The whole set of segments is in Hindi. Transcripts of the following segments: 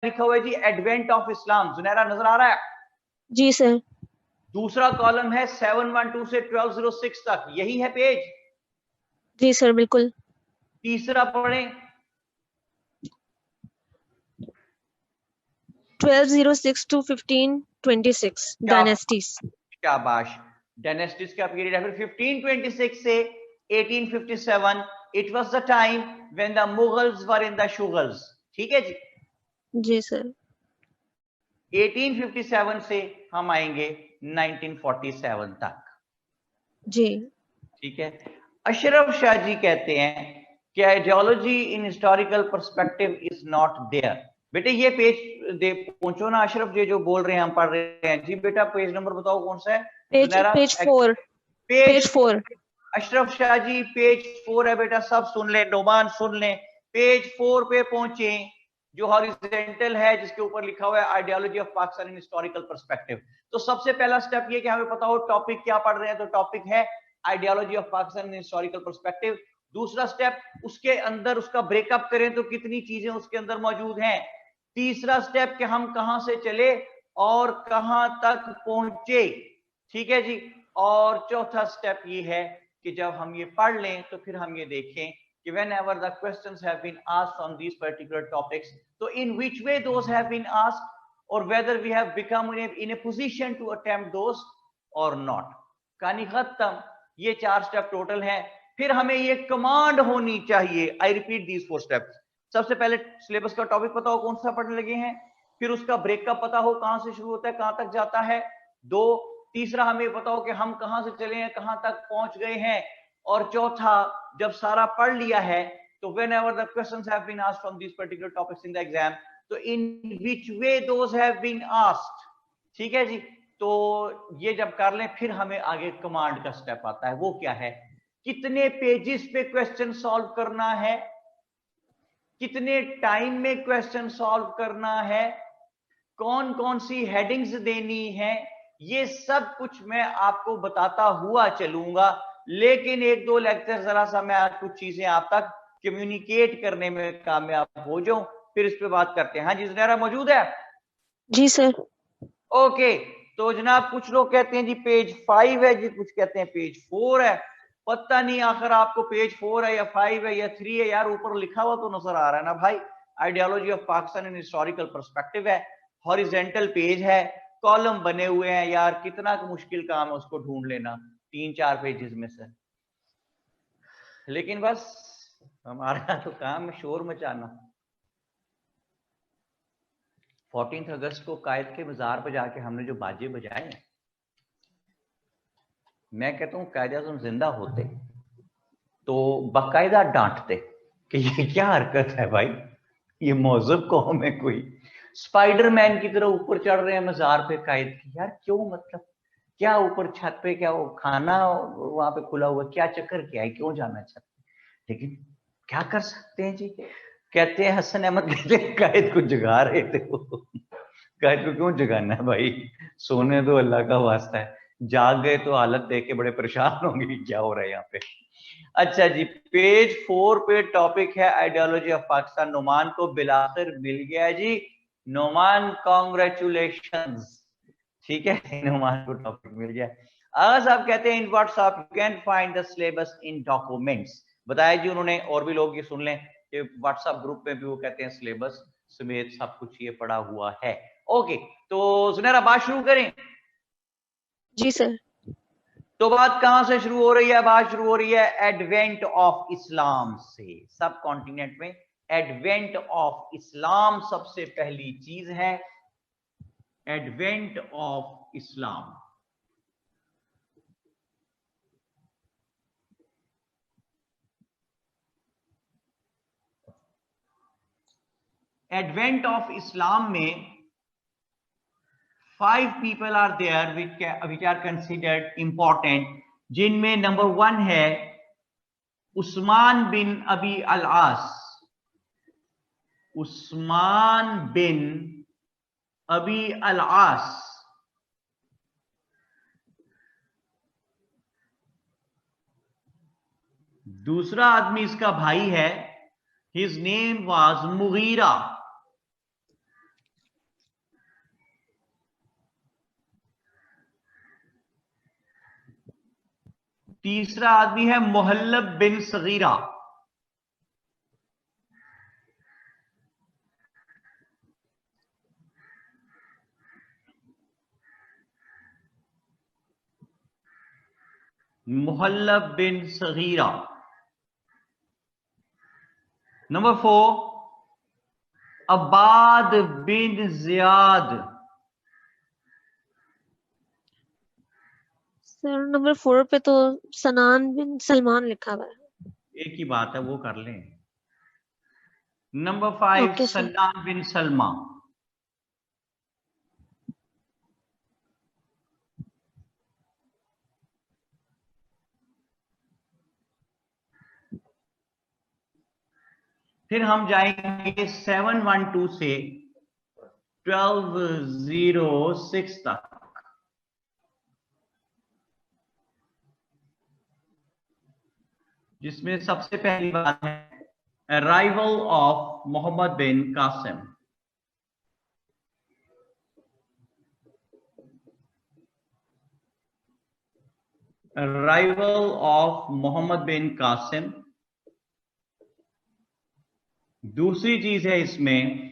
लिखा हुआ है जी एडवेंट ऑफ इस्लाम, जुनैरा नजर आ रहा है? जी सर। दूसरा कॉलम है 712 से 1206 तक, यही है पेज? जी सर बिल्कुल। तीसरा पढ़ें। 1206 to 1526 डायनेस्टीज। शाबाश। डायनेस्टीज का पीरियड है। फिर 1526 से 1857 it was the time when the Mughals were in the shugals. ठीक है जी। जी सर। 1857 से हम आएंगे 1947 तक। जी। ठीक है। अशरफ शाह जी कहते हैं कि ideology in historical perspective is not there. बेटे ये पेज दे पहुंचो ना अशरफ जी, जो बोल रहे हैं हम पढ़ रहे हैं जी। बेटा पेज नंबर बताओ कौन सा है? Page page 4। Page 4। Ashraf Shah ji page 4 है बेटा, सब सुन ले, नोमान सुन ले। पेज 4 पे पहुंचे, जो हॉरिजॉन्टल है, जिसके ऊपर लिखा हुआ है ideology of Pakistan in historical perspective. तो सबसे पहला स्टेप ये कि हमें पता हो टॉपिक क्या पढ़ रहे हैं। तो टॉपिक है ideology of Pakistan in historical perspective. दूसरा स्टेप, उसके अंदर उसका ब्रेकअप करें तो कितनी चीजें उसके अंदर मौजूद हैं। तीसरा स्टेप कि हम कहां से चले और कहां तक पहुंचे। ठीक है जी। और चौथा स्टेप ये है कि जब हम ये पढ़ लें तो फिर हम ये देखें कि whenever the questions have been asked on these particular topics, so in which way those have been asked, or whether we have become in a position to attempt those or not. कहानी खत्म। ये 4 स्टेप टोटल हैं। फिर हमें ये कमांड होनी चाहिए। I repeat these 4 steps. सबसे पहले सिलेबस का टॉपिक पता हो कौन सा पढ़ने लगे हैं। फिर उसका ब्रेकअप पता हो, कहां से शुरू होता है कहां तक जाता है। 2, तीसरा हमें पता हो कि हम कहां से चले हैं, कहां तक पहुंच गए हैं। और चौथा, जब सारा पढ़ लिया है तो whenever the questions have been asked from these particular topics in the exam, तो in which way those have been asked। ठीक है जी। तो ये जब कर लें फिर हमें आगे कमांड का स्टेप आता है। वो क्या है? कितने पेजेस पे क्वेश्चन सॉल्व करना है, कितने टाइम में क्वेश्चन सॉल्व करना है, कौन कौन सी हेडिंग्स देनी है, ये सब कुछ मैं आपको बताता हुआ चलूंगा। लेकिन 1-2 लेक्चर जरा सा मैं आज कुछ चीजें आप तक कम्युनिकेट करने में कामयाब हो जाऊं, फिर इस पे बात करते हैं। हाँ जी जुनैरा मौजूद है? जी सर। ओके। तो जनाब कुछ लोग कहते हैं जी पेज 5 है जी, कुछ कहते हैं पेज 4 है। पता नहीं आखिर आपको पेज 4 है या 5 है या 3 है यार। ऊपर लिखा हुआ तो नजर आ रहा है ना भाई, ideology of Pakistan in historical perspective है। हॉरिजेंटल पेज है, कॉलम बने हुए हैं यार। कितना मुश्किल काम है उसको ढूंढ लेना 3-4 पेजेस में से। लेकिन बस हमारा तो काम है शोर मचाना। 14 अगस्त को कायद के मजार पर जाके हमने जो बाजे बजाए हैं, मैं कहता हूं कायद आज़म जिंदा होते तो बाकायदा डांटते कि ये क्या हरकत है भाई, ये मौजूब कौम है कोई। स्पाइडरमैन की तरह ऊपर चढ़ रहे हैं मजार पे कायद की। यार क्यों, मतलब क्या ऊपर छत पे, क्या वो खाना वहां पे खुला हुआ, क्या चक्कर क्या है, क्यों जाना छत पे। लेकिन क्या कर सकते हैं जी। कहते हैं हसन अहमद कहते हैं कायद को जगा रहे थे वो। कायद को क्यों जगाना है भाई, सोने दो, अल्लाह का वास्ता है। जाग गए तो हालत देख के बड़े परेशान होंगे क्या हो रहा है यहाँ पे। अच्छा जी, पेज 4 पे टॉपिक है आइडियोलॉजी ऑफ पाकिस्तान। नोमान को बिलाखिर मिल गया जी। नोमान कॉन्ग्रेचुलेशंस। ठीक है, नोमान को टॉपिक मिल गया। आगा साहब कहते हैं in WhatsApp you can find the syllabus in documents. बताया जी उन्होंने, और भी लोग ये सुन लें कि व्हाट्सएप ग्रुप में भी वो कहते हैं सिलेबस समेत सब कुछ ये पड़ा हुआ है। ओके, तो सुनहरा बात शुरू करें। जी सर। तो बात कहां से शुरू हो रही है? बात शुरू हो रही है एडवेंट ऑफ इस्लाम से। सब कॉन्टिनेंट में एडवेंट ऑफ इस्लाम सबसे पहली चीज है। Advent of Islam. Advent of Islam में 5 people are there which are considered important, जिनमें नंबर 1 है उस्मान बिन अबी अल आस। उस्मान बिन अबी अल आस। दूसरा आदमी इसका भाई है, हिज नेम वाज मुगीरा। तीसरा आदमी है मुहल्लब बिन सगीरा। मुहल्लब बिन सगीरा। नंबर 4 अब्बाद बिन जियाद। सर नंबर 4 पे तो सनान बिन सलमान लिखा हुआ है। एक ही बात है, वो कर लें। Number 5 okay sir. Sinan bin Salma. फिर हम जाएंगे 712 से 1206 तक, जिसमें सबसे पहली बात है arrival of Muhammad bin Qasim. Arrival of Muhammad बिन कासिम। दूसरी चीज है इसमें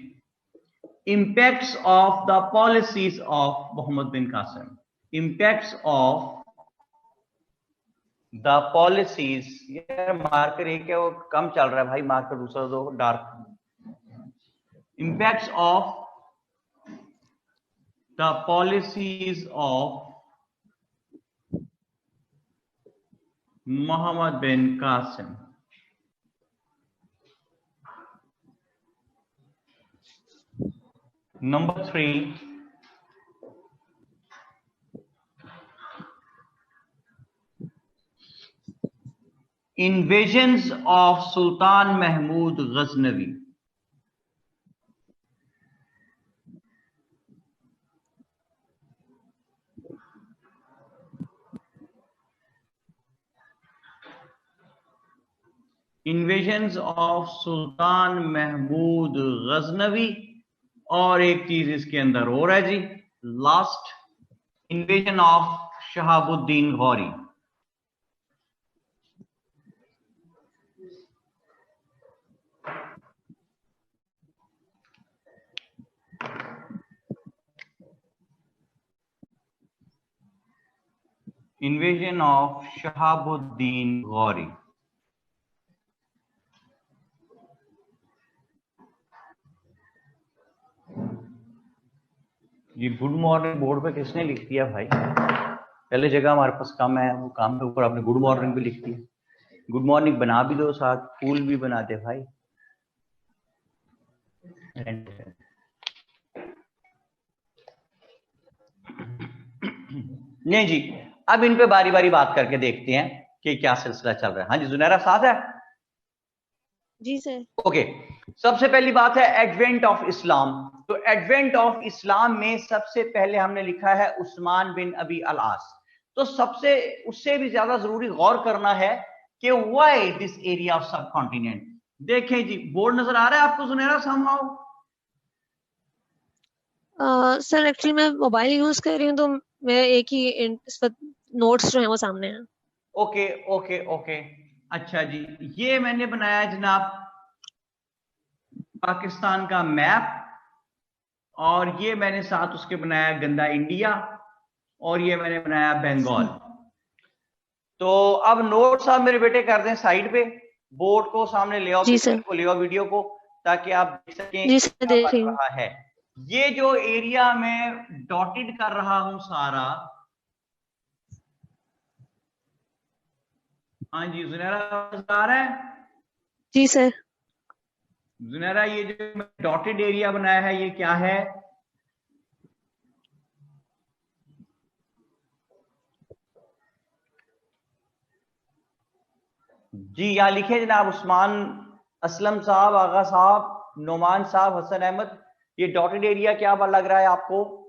impacts of the policies of Muhammad bin Qasim. impacts of the policies, यार मार्कर एक है वो कम चल रहा है भाई, मार्कर दूसरा दो dark. impacts of the policies of Muhammad bin Qasim. Number 3 invasions of Sultan Mahmud Ghaznavi। Invasions of Sultan Mahmud Ghaznavi. और एक चीज इसके अंदर और है जी, last invasion of Shahabuddin Ghori. Invasion of Shahabuddin Ghori. ये गुड मॉर्निंग बोर्ड पे किसने लिख दिया भाई? पहले जगह हमारे पास कम है, वो काम के ऊपर आपने गुड मॉर्निंग भी लिख दिया। गुड मॉर्निंग बना भी दो, साथ फूल भी बना दे भाई। नहीं जी, अब इन पे बारी बारी बात करके देखते हैं कि क्या सिलसिला चल रहा है। हाँ जी जुनैरा साथ है? जी सर। ओके, सबसे पहली बात है एडवेंट ऑफ इस्लाम। तो एडवेंट ऑफ इस्लाम में सबसे पहले हमने लिखा है उस्मान बिन अबी अल आस। तो सबसे उससे भी ज्यादा जरूरी गौर करना है कि व्हाई दिस एरिया ऑफ सब कॉन्टिनेंट। देखें जी, बोर्ड नजर आ रहा है आपको जुनैरा समहाउ? सर एक्चुअली मैं मोबाइल यूज कर रही हूँ, तो मैं एक ही इस पर नोट्स जो है वो सामने हैं। ओके ओके ओके, अच्छा जी, ये मैंने बनाया जनाब पाकिस्तान का मैप, और ये मैंने साथ उसके बनाया गंदा इंडिया, और ये मैंने बनाया बंगाल। तो अब नोट्स आप मेरे बेटे कर दें साइड पे, बोर्ड को सामने ले आओ, पिक्चर को ले आओ, वीडियो को, ताकि आप देख सकें जी सर, देख रही हूँ। रहा है। ये जो एरिया में डॉटेड कर रहा हूं सारा, हाँ जी जुनैरा आ रहा है? जी सर। जुनैरा ये जो डॉटेड एरिया बनाया है ये क्या है? जी यहां लिखे जनाब उस्मान असलम साहब, आगा साहब, नोमान साहब, हसन अहमद। ये डॉटेड एरिया क्या लग रहा है आपको?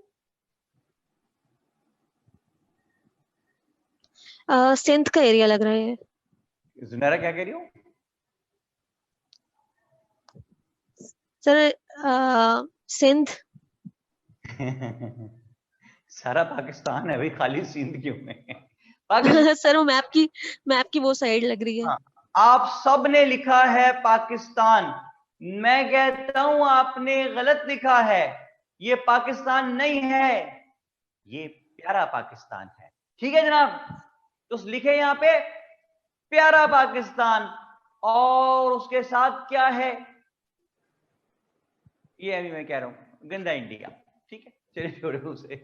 सिंध का एरिया लग रहा है। जुनैरा क्या कह रही हो? सर सिंध। सारा पाकिस्तान है भाई, खाली सिंध क्यों है? पाकिस्तान सर वो मैप की वो साइड लग रही है। हाँ, आप सब ने लिखा है पाकिस्तान, मैं कहता हूं आपने गलत लिखा है, ये पाकिस्तान नहीं है, ये प्यारा पाकिस्तान है। ठीक है जनाब, तो लिखे यहां पे प्यारा पाकिस्तान, और उसके साथ क्या है, ये अभी मैं कह रहा हूं गंदा इंडिया। ठीक है, चलिए छोड़ो उसे।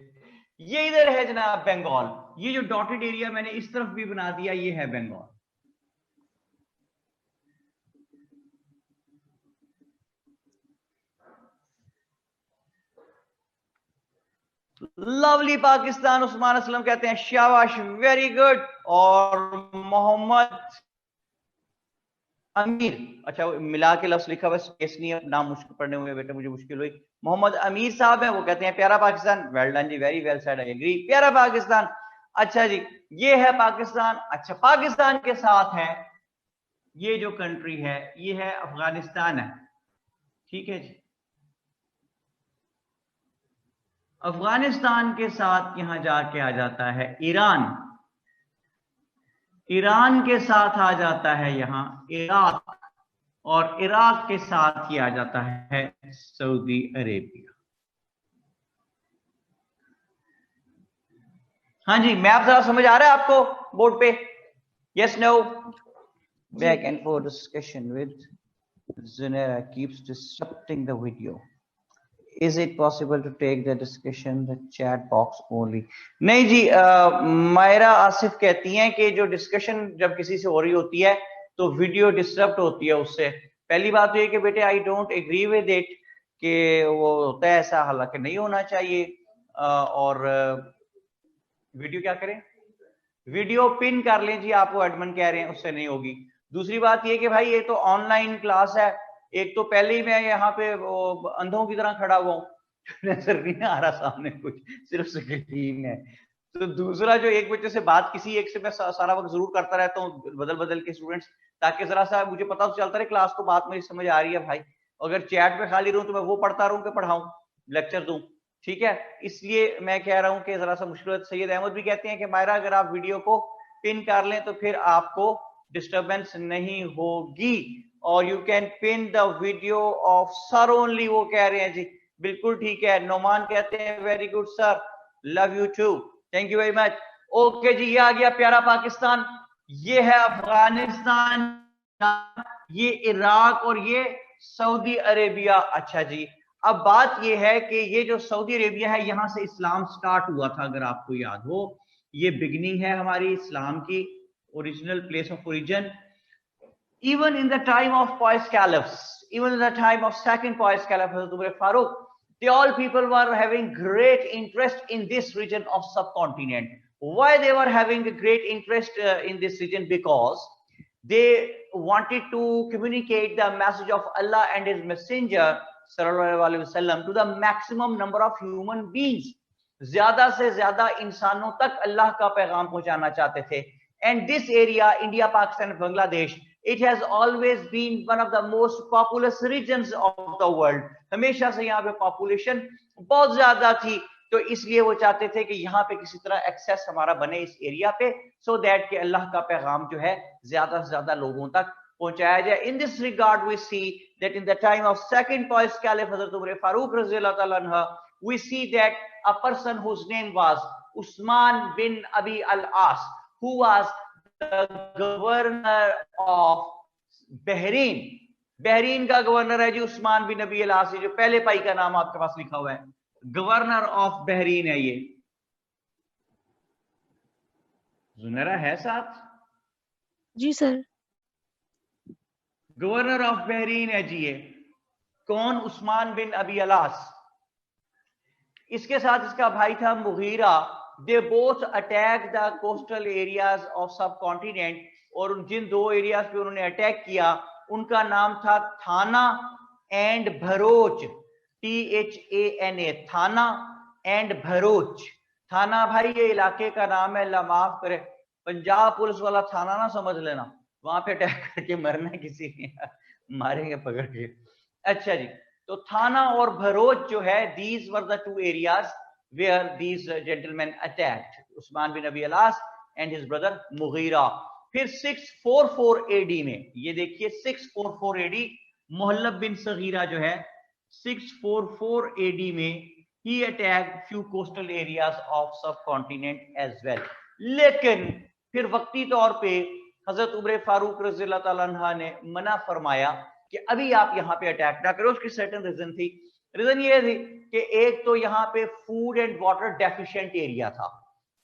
ये इधर है जनाब बंगाल, ये जो डॉटेड एरिया मैंने इस तरफ भी बना दिया, ये है बंगाल। लवली पाकिस्तान, उस्मान असलम कहते हैं शाबाश, वेरी गुड। और मोहम्मद अमीर, अच्छा मिला के लफ्ज लिखा हुआ, स्पेस नहीं है, नाम मुश्किल पढ़ने हुए बेटा, मुझे मुश्किल हुई। मोहम्मद अमीर साहब है, वो कहते हैं प्यारा पाकिस्तान, वेल डन जी, very well said, I agree, प्यारा पाकिस्तान। अच्छा जी, ये है पाकिस्तान। अच्छा, पाकिस्तान के साथ है ये जो कंट्री है, ये है अफगानिस्तान है। ठीक है जी, अफगानिस्तान के साथ यहां जाके आ जाता है ईरान, ईरान के साथ आ जाता है यहां इराक, और इराक के साथ ही आ जाता है सऊदी अरेबिया। हाँ जी, मैप जरा समझ आ रहा है आपको बोर्ड पे? Yes no? Back and forth discussion with Zunaira keeps disrupting the video. Is it possible to take the discussion the chat box only? नहीं जी, मायरा आसिफ कहती हैं कि जो डिस्कशन जब किसी से हो रही होती है तो वीडियो डिस्टर्ब होती है उससे। पहली बात तो ये कि बेटे I don't agree with it कि वो होता है ऐसा, हालांकि नहीं होना चाहिए। और वीडियो क्या करें, वीडियो पिन कर लें जी, आप वो एडमिन कह रहे हैं उससे नहीं होगी। दूसरी बात ये कि भाई ये तो ऑनलाइन क्लास है, एक तो पहले ही मैं यहाँ पे अंधों की तरह खड़ा हुआ हूँ, नजर नहीं आ रहा सामने कुछ, सिर्फ स्क्रीन है। तो दूसरा जो एक बच्चे से बात किसी एक से मैं सारा वक्त जरूर करता रहता हूँ बदल बदल के स्टूडेंट्स, ताकि जरा सा मुझे पता तो चलता रहे क्लास को बात मेरी समझ आ रही है भाई। अगर चैट पे खाली रहूं तो मैं वो पढ़ता रहूं कि पढ़ाऊं, लेक्चर दूं। ठीक है, इसलिए मैं कह रहा हूं कि जरा सा मुश्किल है। सैयद अहमद भी कहते हैं कि मायरा अगर आप वीडियो को पिन कर लें तो फिर आपको डिस्टरबेंस नहीं होगी, और you can pin the video of sir only, वो कह रहे हैं जी, बिल्कुल ठीक है। नोमान कहते हैं very good sir, love you too, thank you very much. Okay जी, ये आ गया प्यारा पाकिस्तान, ये है अफगानिस्तान, ये इराक, और ये सऊदी अरेबिया। अच्छा जी, अब बात यह है कि ये जो सऊदी अरेबिया है, यहां से इस्लाम स्टार्ट हुआ था, अगर आपको याद हो, ये बिगनिंग है हमारी इस्लाम की, original place of origin. Even in the time of Pius Caliphs, even in the time of second Pius Caliph, Hazrat Umar Farooq, they all people were having great interest in this region of subcontinent. Why they were having a great interest in this region? Because they wanted to communicate the message of Allah and His Messenger sallallahu alaihi wasallam to the maximum number of human beings. ज्यादा से ज्यादा इंसानों तक अल्लाह का पैगाम पहुंचाना चाहते थे। And this area, India, Pakistan, Bangladesh, it has always been one of the most populous regions of the world. हमेशा से यहाँ पे पॉपुलेशन बहुत ज्यादा थी, तो इसलिए वो चाहते थे कि यहाँ पे किसी तरह एक्सेस हमारा बने इस एरिया पे, सो दैट कि अल्लाह का पैगाम जो है ज्यादा से ज्यादा लोगों तक पहुंचाया जाए। In this regard we see that in the time of second pious caliph हजरत उमर फारूक रज़ियल्लाहु ताला अन्हु, we see that a person whose name was Usman bin Abi al-As, who was the governor of Bahrain, Bahrain का गवर्नर है जी उस्मान बिन नबी अल-आस, जो पहले पाई का नाम आपके पास लिखा हुआ है, गवर्नर ऑफ बहरीन है ये। जुनैरा है साथ? जी सर। गवर्नर ऑफ बहरीन है जी ये। कौन? उस्मान बिन अबी अल-आस। इसके साथ इसका भाई था Mughira. They both attack the coastal areas of सब कॉन्टिनेंट, और जिन दो एरियाज पे उन्होंने अटैक किया उनका नाम था थाना एंड भरोच, THANA, थाना एंड भरोच। थाना भाई ये इलाके का नाम है, अल्लाह माफ करे, पंजाब पुलिस वाला थाना ना समझ लेना, वहां पे अटैक करके मरना किसी ने, मारेंगे पकड़ के। अच्छा जी, तो थाना और भरोच जो है, these were the two areas where these gentlemen attacked Usman bin Abi al-As and his brother Mughira. फिर 644 AD में, ये देखिए 644 AD, मुहल्लब बिन सगीरा जो है 644 AD में he attacked few coastal areas of subcontinent as well। लेकिन फिर वक्ती तौर पे हजरत उमर फारूक रज़ियल्लाहु ताला अन्हा ने मना फरमाया कि अभी आप यहाँ पे अटैक ना करो। उसकी सर्टेन रीजन थी। रीजन ये थी कि एक तो यहाँ पे food and water deficient area था,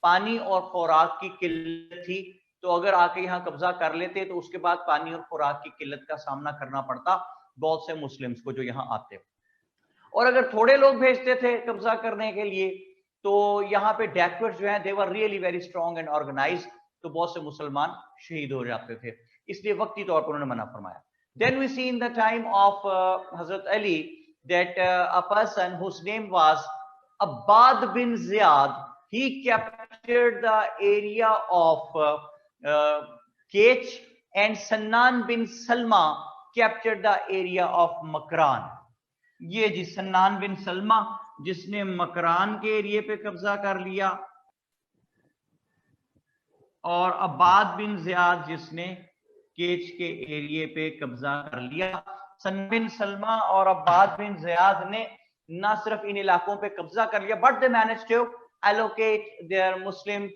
पानी और खुराक की किल्लत थी, तो अगर आके यहाँ कब्जा कर लेते तो उसके बाद पानी और खुराक की किल्लत का सामना करना पड़ता बहुत से मुस्लिम्स को जो यहाँ आते। और अगर थोड़े लोग भेजते थे कब्जा करने के लिए तो यहाँ पे डैकवर्ड्स जो हैं they were really very strong and organised, तो बहुत से मुसलमान शहीद हो जाते थे, इसलिए वक्ती तौर पर उन्होंने मना फरमाया। Then we see in the time of Hazrat Ali that a person whose name was Abbad bin Ziyad, he captured the area of Kech, and Sannan bin Salma captured the area of Makran। ये जी सन्नान बिन सलमा जिसने मकरान के एरिया पे कब्जा कर लिया, और अब्बाद बिन जियाद जिसने केच के एरिया पे कब्जा कर लिया। सन्नान बिन सलमा और अब्बाद बिन जियाद ने ना सिर्फ इन इलाकों पे कब्जा कर लिया, but they managed to allocate their Muslim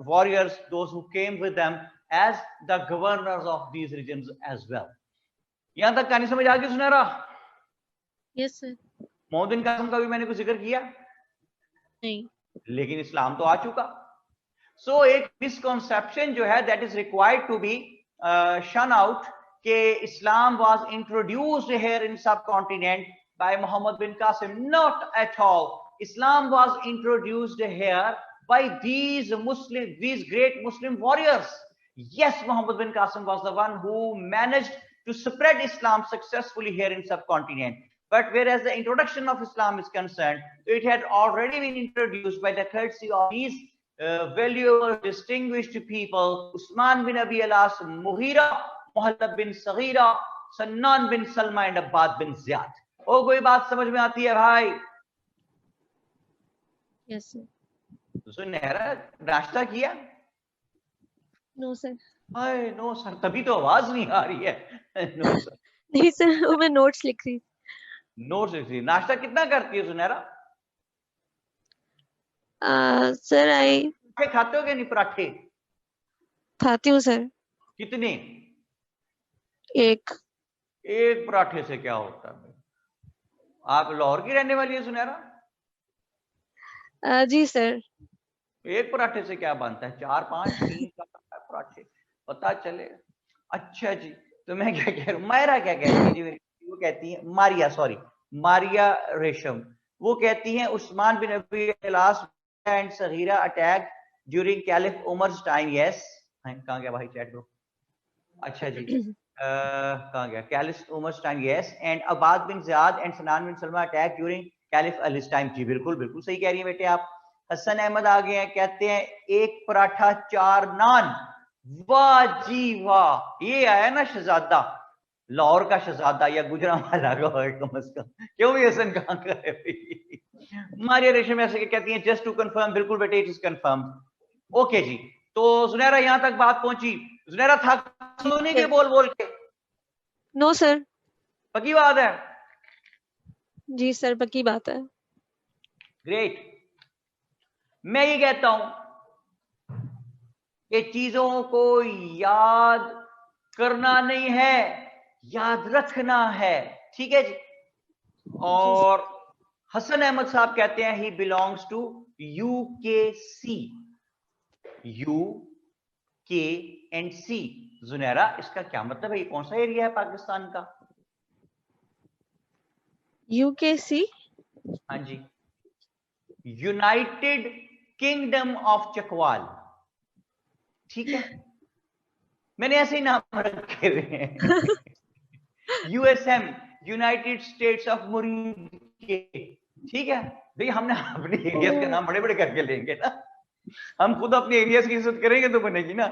warriors, those who came with them, as the governors of these regions as well। यहां तक कहानी समझ आ गई सुनहरा? Yes sir. मोहम्मद बिन कासिम का भी मैंने कुछ जिक्र किया नहीं, लेकिन इस्लाम तो आ चुका। सो एक मिसकॉन्सेप्शन जो है that is required to be shun out कि Islam was introduced here in subcontinent by Muhammad bin Qasim. Not at all. Islam was introduced here by these great Muslim warriors। Yes, Muhammad bin Qasim was the one who managed to spread Islam successfully here in subcontinent. But whereas the introduction of Islam is concerned, it had already been introduced by the courtesy of these valuable, distinguished people: Usman bin Abi Alas, Mughira, Muhallab bin Saghira, Sannan bin Salma and Abbad bin Ziyad। ओ कोई बात समझ में आती है भाई? Yes sir. सुनहरा नाश्ता किया? No sir. हाय नो सर, तभी तो आवाज नहीं आ रही है। No sir. नहीं सर, वो मैं नोट्स लिख रही। नोट्स लिख रही। नाश्ता कितना करती है सुनहरा? सर पराठे खाते हो क्या? नहीं पराठे खाती हूँ सर। कितने? एक पराठे से क्या होता है? आप लाहौर की रहने वाली है सुनहरा? जी सर। एक पराठे से क्या बनता है? 4 5 3 पराठे, पता चले। अच्छा जी, तो मैं क्या कह रहा हूँ, मायरा क्या कहती है? वो कहती है मारिया, सॉरी मारिया रेशम, वो कहती हैं Usman bin Abi al-As and Sagira attack during caliph Umar's time. Yes, कहाँ गया भाई चैट ग्रुप? अच्छा जी, कहाँ गया? Caliph Umar's time. Yes, and Abbad bin Ziyad and Sinan bin Salma attack during caliph Ali's time. जी बिल्कुल बिल्कुल सही कह रही है बेटे आप। हसन अहमद आ गए हैं, कहते हैं एक पराठा 4 नान। वाह जी वाह, ये आया ना शहजादा, लाहौर का शहजादा या गुजरांवाला का कम से कम। क्यों भी हसन कहाँ का है भाई? मारिया रेशम ऐसे कहती हैं जस्ट टू कंफर्म। बिल्कुल बेटे, इट इज कंफर्म। ओके जी, तो सुनहरा यहां तक बात पहुंची। सुनहरा थक सोने के बोल बोल के? No sir. पक्की बात है? जी सर, पक्की बात है। ग्रेट। मैं ये कहता हूं कि चीजों को याद करना नहीं है, याद रखना है। ठीक है जी। और हसन अहमद साहब कहते हैं he belongs to यूकेसी। UKC। Junaira, इसका क्या मतलब है? ये कौन सा एरिया है पाकिस्तान का? UKC? हाँ जी, यूनाइटेड किंगडम ऑफ चकवाल। ठीक है, मैंने ऐसे ही नाम रखे हुए हैं। USM, यूनाइटेड स्टेट्स ऑफ मुरीद। ठीक है भाई, हमने अपने एरियाज का नाम बड़े बड़े करके लेंगे ना, हम खुद अपने एरियाज की इज्जत करेंगे तो बनेगी ना।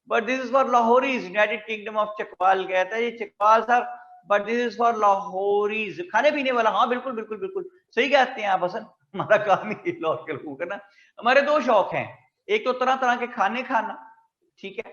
But this is for Lahoris, United Kingdom of Chakwal कहता है ये Chakwal sir, but this is for Lahoris, खाने पीने वाला। हाँ बिल्कुल बिल्कुल बिल्कुल सही कहते हैं आप हसन, हमारा काम ही लाहौर के लोगों का ना। हमारे 2 शौक हैं, एक तो तरह तरह के खाने खाना, ठीक है,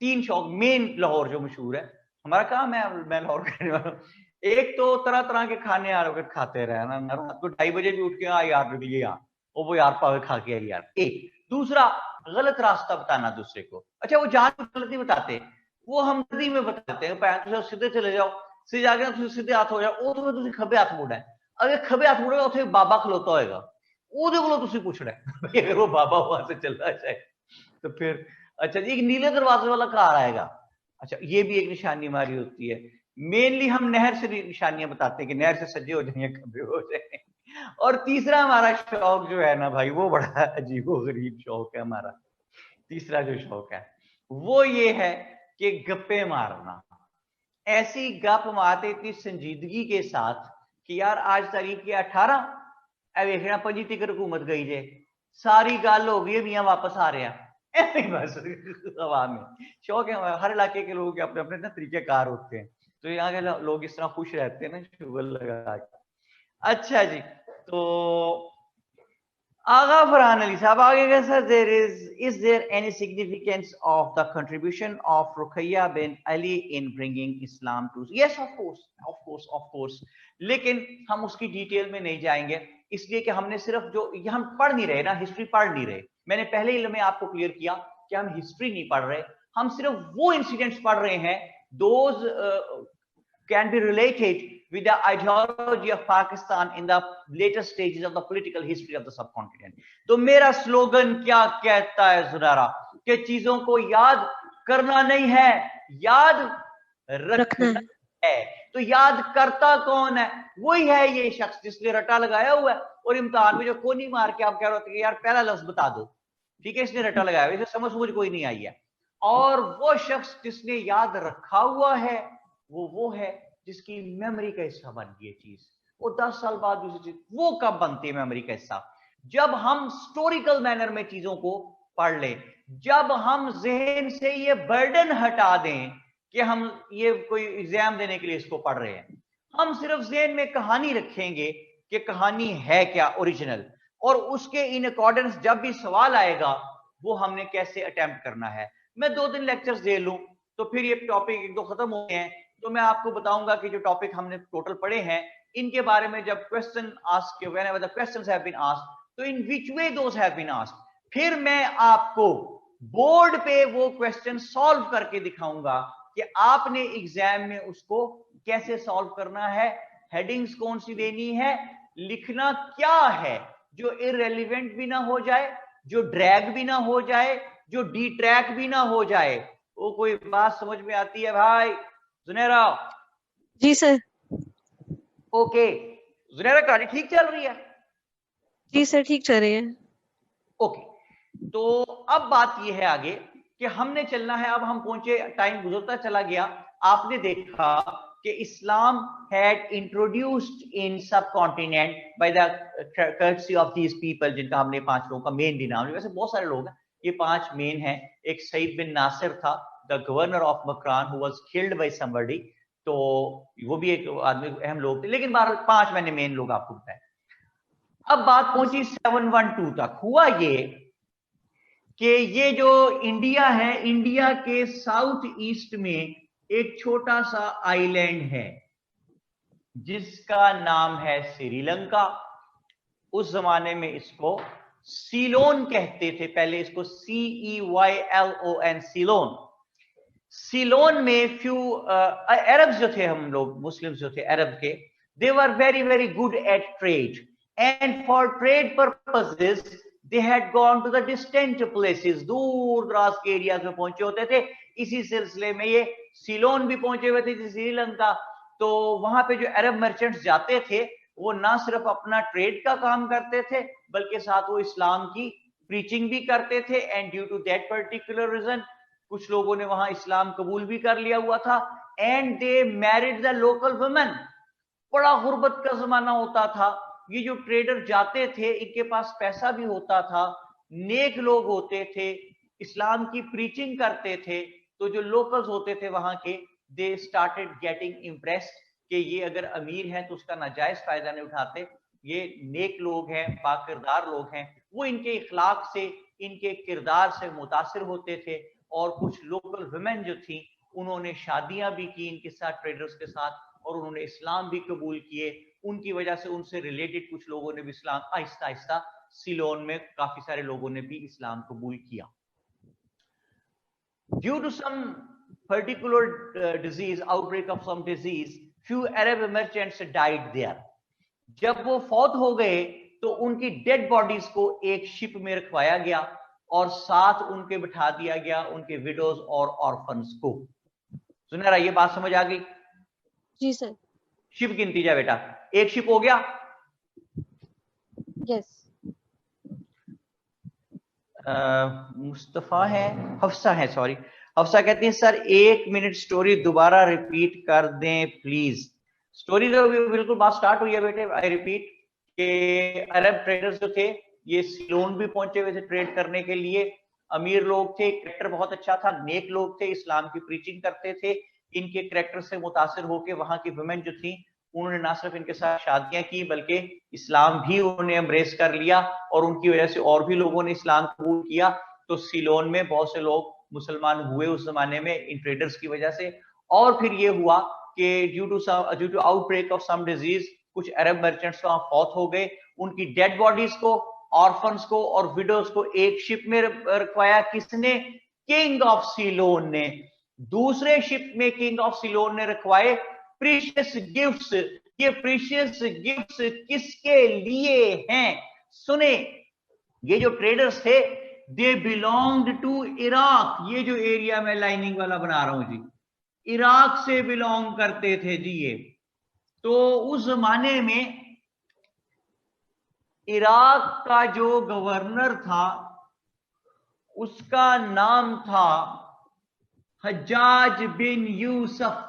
3 शौक मेन लाहौर जो मशहूर है, हमारा काम है, मैं लाहौर करने वाला हूँ। एक तो तरह तरह के खाने यार अगर खाते रहना, रात को 2:30 बजे भी उठ के यार ये यार वो यार पावे खा के यार। एक दूसरा गलत रास्ता बताना दूसरे को, अच्छा वो जान गलत नहीं बताते, वो हम नदी में बताते हैं, पैर सीधे चले जाओ, सीधे जाके सीधे हाथ हो जाओ, वो तो तुम खब्बे हाथ मुड़ा है, अगर खब्बे हाथ मुड़ेगा उसे बाबा खलोता होएगा, ਉਹਦੇ ਕੋਲੋਂ ਤੁਸੀਂ ਪੁੱਛਣਾ है अगर वो बाबा वहां से चलना चाहे तो फिर। अच्छा जी, एक नीले दरवाजे वाला कार आएगा, अच्छा ये भी एक निशानी हमारी होती है। मेनली हम नहर से निशानियां बताते हैं कि नहर से सज्जे हो जाए खब्बे हो जाए। और तीसरा हमारा शौक जो है ना भाई, वो बड़ा अजीबो गरीब शौक है हमारा। तीसरा जो शौक है वो ये है कि गप्पे मारना, ऐसी गप मारते इतनी संजीदगी के साथ कि यार आज तारीख की 18 वेखना 25 तक हुकूमत गई जे, सारी गल हो गई, मियां वापस आ रहे हैं बस हवा में। शौक है, हर इलाके के लोगों के अपने अपने ना तरीकेकार होते हैं, तो यहाँ के लोग इस तरह खुश रहते हैं ना शुगर लगा के। अच्छा जी, तो आगा फरहान अली साहब आगे गए sir, is there any significance of the contribution of Ruqayya bin Ali in bringing Islam to? Yes, of course, लेकिन हम उसकी डिटेल में नहीं जाएंगे, इसलिए कि हमने सिर्फ जो हम पढ़ नहीं रहे ना, हिस्ट्री पढ़ नहीं रहे। मैंने पहले ही में आपको क्लियर किया कि हम हिस्ट्री नहीं पढ़ रहे, हम सिर्फ वो इंसिडेंट्स पढ़ रहे हैं those can be related with the ideology of Pakistan in the later stages of the political history of the subcontinent. तो मेरा स्लोगन क्या कहता है जुनारा, कि चीजों को याद करना नहीं है, याद रखना है। तो याद करता कौन है? वही है ये शख्स जिसने रटा लगाया हुआ है, और इम्तिहान में जो कोनी मार के आप कह रहे हो यार पहला लफ्ज बता दो, ठीक है, इसने रटा लगाया हुआ, इसे समझ कोई नहीं आई है। और वो शख्स जिसने याद रखा हुआ है वो है जिसकी मेमोरी का हिस्सा बन गई चीज, वो 10 साल बाद दूसरी चीज, वो कब बनती है मेमोरी का हिस्सा? जब हम स्टोरिकल मैनर में चीजों को पढ़ लें, जब हम जहन से ये बर्डन हटा दें कि हम ये कोई एग्जाम देने के लिए इसको पढ़ रहे हैं, हम सिर्फ जहन में कहानी रखेंगे कि कहानी है क्या ओरिजिनल, और उसके इन अकॉर्डेंस जब भी सवाल आएगा वो हमने कैसे अटेम्प्ट करना है। मैं 2 दिन लेक्चर्स दे लूं तो फिर ये टॉपिक 1-2 खत्म हो गए हैं, तो मैं आपको बताऊंगा कि जो टॉपिक हमने टोटल पढ़े हैं इनके बारे में जब question ask, whenever the questions have been asked, तो in which way those have been asked, फिर मैं आपको बोर्ड पे वो क्वेश्चन सॉल्व करके दिखाऊंगा कि आपने एग्जाम में उसको कैसे सॉल्व करना है, हेडिंग्स कौन सी देनी है, लिखना क्या है जो इररेलेवेंट भी ना हो जाए, जो ड्रैग भी ना हो जाए, जो डिट्रैक भी ना हो जाए। वो कोई बात समझ में आती है भाई? जुनेरा जी सर। ओके, जुनेरा कहानी ठीक चल रही है? जी सर ठीक चल रही है। ओके, तो अब बात यह है आगे कि हमने चलना है, अब हम पहुंचे, टाइम गुजरता चला गया, आपने देखा कि इस्लाम had introduced in subcontinent by the courtesy of these people, जिनका हमने 5 लोगों का मेन डिनाम, वैसे बहुत सारे लोग हैं, ये 5 मेन हैं। एक सईद बिन नासिर था, the governor of Makran, who was killed by somebody, तो वो भी एक आदमी अहम लोग थे, लेकिन 5 मैंने मेन लोग आपको बताए। अब बात पहुंची 712 तक। हुआ ये कि ये जो इंडिया है, इंडिया के साउथ ईस्ट में एक छोटा सा आइलैंड है जिसका नाम है श्रीलंका। उस जमाने में इसको सीलोन कहते थे, पहले इसको CEYLON, सीलोन। सीलोन में फ्यू अरब्स जो थे, हम लोग मुस्लिम्स जो थे अरब के, they were very very good at trade, and for trade purposes they had gone to the distant places, दूर दराज के एरिया में पहुंचे होते थे। इसी सिलसिले में ये सीलोन भी पहुंचे हुए थे, श्रीलंका। तो वहां पे जो अरब मर्चेंट्स जाते थे वो ना सिर्फ अपना ट्रेड का काम करते थे बल्कि साथ वो इस्लाम की प्रीचिंग भी करते थे, and due to that particular reason कुछ लोगों ने वहां इस्लाम कबूल भी कर लिया हुआ था, and they married the local women. बड़ा गुर्बत का जमाना होता था, ये जो ट्रेडर जाते थे इनके पास पैसा भी होता था, नेक लोग होते थे, इस्लाम की प्रीचिंग करते थे, तो जो लोकल्स होते थे वहां के, दे स्टार्टेड गेटिंग इम्प्रेस्ड कि ये अगर अमीर है तो उसका नाजायज फायदा नहीं उठाते, ये नेक लोग हैं, पाकिरदार लोग हैं, वो इनके इखलाक से, इनके किरदार से मुतासिर होते थे और कुछ लोकल वुमेन जो थी उन्होंने शादियां भी की इनके साथ, ट्रेडर्स के साथ, और उन्होंने इस्लाम भी कबूल किए। उनकी वजह से उनसे रिलेटेड कुछ लोगों ने भी इस्लाम आहिस्ता आहिस्ता सीलोन में काफी सारे लोगों ने भी इस्लाम कबूल किया। Due to some particular disease, outbreak of some disease, few Arab merchants died there. जब वो फौत हो गए तो उनकी डेड बॉडीज को एक शिप में रखवाया गया और साथ उनके बिठा दिया गया उनके विडोज और ऑर्फन्स को। सुना रहा, ये बात समझ आ गई? जी सर। शिप गिनती जाए बेटा, एक शिप हो गया। यस। मुस्तफा है, हफ्सा है, सॉरी, हफ्सा कहती है सर 1 मिनट स्टोरी दोबारा रिपीट कर दें प्लीज। स्टोरी तो बिल्कुल बात स्टार्ट हुई है बेटे। आई रिपीट कि अरब ट्रेडर्स जो थे ये सीलोन भी पहुंचे हुए थे ट्रेड करने के लिए। अमीर लोग थे, कैरेक्टर बहुत अच्छा था, नेक लोग थे, इस्लाम की प्रीचिंग करते थे। इनके कैरेक्टर से मुतासिर होकर वहां की वुमेन जो थी उन्होंने ना सिर्फ इनके साथ शादियां की बल्कि इस्लाम भी उन्होंने एम्ब्रेस कर लिया और उनकी वजह से और भी लोगों ने इस्लाम कबूल किया। तो सीलोन में बहुत से लोग मुसलमान हुए उस जमाने में इन ट्रेडर्स की वजह से। और फिर ये हुआ कि due to outbreak of some disease कुछ अरब मर्चेंट्स वहां फौत हो गए। उनकी डेड बॉडीज को, ऑर्फन्स को और विडोज को एक शिप में रखवाया। किसने? किंग ऑफ सीलोन ने। दूसरे शिप में किंग ऑफ सीलोन ने रखवाए प्रीशियस गिफ्ट्स। ये प्रीशियस गिफ्ट्स किसके लिए हैं? सुने, ये जो ट्रेडर्स थे दे बिलोंग्ड टू इराक। ये जो एरिया में लाइनिंग वाला बना रहा हूं जी, इराक से बिलोंग करते थे जी ये। तो उस जमाने में इराक का जो गवर्नर था उसका नाम था हज्जाज बिन यूसुफ।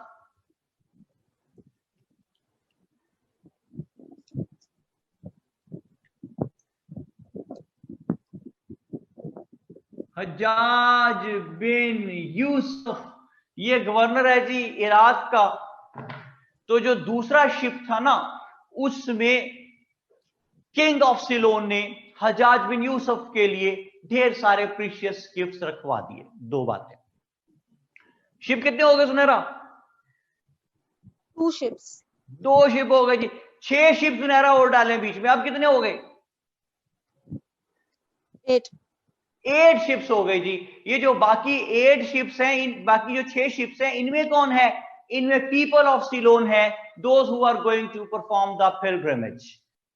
हज्जाज बिन यूसुफ ये गवर्नर है जी इराक का। तो जो दूसरा शिप था ना उसमें किंग ऑफ सीलोन ने हज्जाज बिन यूसुफ के लिए ढेर सारे प्रीशियस गिफ्ट्स रखवा दिए। दो बातें। शिप कितने हो गए सुनहरा? 2 ships। 2 शिप हो गए जी। 6 शिप सुनहरा और डालें बीच में, अब कितने हो गए? 8 शिप्स हो गई जी। ये जो बाकी 8 शिप्स हैं, बाकी जो 6 शिप्स हैं, इनमें कौन है? इनमें पीपल ऑफ सीलोन है, those who are going to perform the pilgrimage,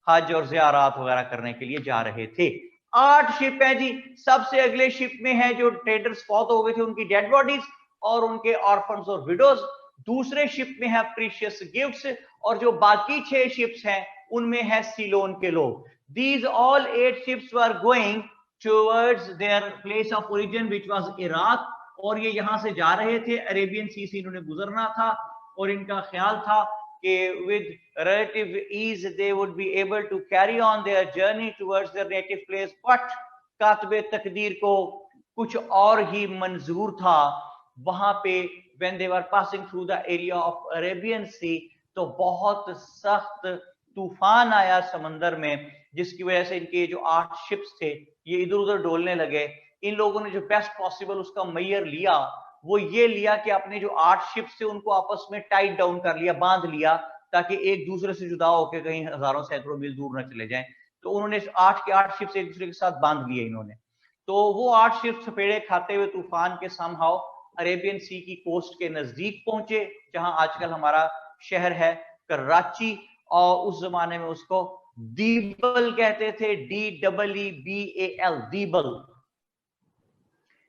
हज और ज़ियारत वगैरह करने के लिए जा रहे थे। 8 शिप है जी। सबसे अगले शिप में है जो ट्रेडर्स फौत हो गए थे उनकी डेड बॉडीज और उनके ऑर्फन्स और विडोज। दूसरे शिप में है प्रीशियस गिफ्ट्स और जो बाकी 6 शिप्स हैं उनमें है सीलोन के लोग। These all 8 ships were going towards their place of origin which was Iraq, और ये यहां से जा रहे थे, अरेबियन सी से इन्होंने गुजरना था और इनका ख्याल था कि with relative ease they would be able to carry on their journey towards their native place, but कातबे तकदीर को कुछ और ही मंजूर था। वहां पे when they were passing through the area of Arabian Sea तो बहुत सख्त तूफान आया समंदर में, जिसकी वजह से इनके जो 8 शिप्स थे ये इधर उधर डोलने लगे। इन लोगों ने जो बेस्ट पॉसिबल उसका मैयर लिया वो ये लिया कि अपने जो 8 शिप्स थे उनको आपस में टाइट डाउन कर लिया, बांध लिया, ताकि एक दूसरे से जुदा होकर कहीं हजारों सैकड़ों मील दूर न चले जाएं। तो उन्होंने 8 के 8 शिप्स एक दूसरे के साथ बांध लिए इन्होंने। तो वो 8 शिप्स थपेड़े खाते हुए तूफान के समहाउ अरेबियन सी की कोस्ट के नजदीक पहुंचे, जहां आजकल हमारा शहर है कराची, और उस जमाने में उसको दीबल कहते थे, DEEBAL, दीबल।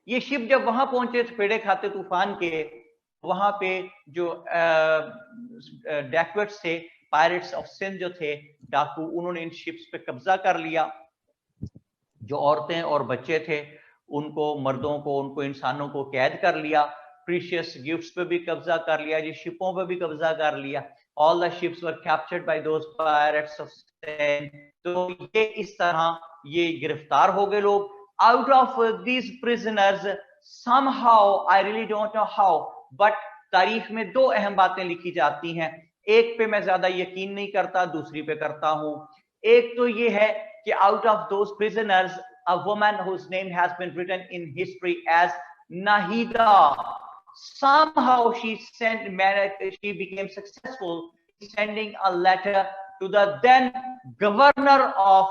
ये शिप जब वहां पहुंचे थपेड़े खाते तूफान के, वहां पे जो डैकवेट्स थे, पायरेट्स ऑफ सिंध जो थे, डाकू, उन्होंने इन शिप्स पे कब्जा कर लिया। जो औरतें और बच्चे थे उनको, मर्दों को, उनको इंसानों को कैद कर लिया। प्रीशियस गिफ्ट्स पे भी कब्जा कर लिया जी, शिपों पे भी कब्जा कर लिया। All the ships were captured by those pirates of Sin। तो ये इस तरह ये गिरफ्तार हो गए लोग। Out of these prisoners, somehow, I really don't know how, but तारीख में 2 अहम बातें लिखी जाती हैं। एक पे मैं ज्यादा यकीन नहीं करता, दूसरी पे करता हूं। एक तो ये है कि out of those prisoners, a woman whose name has been written in history as Nahida. Somehow she became successful sending a letter to the then governor of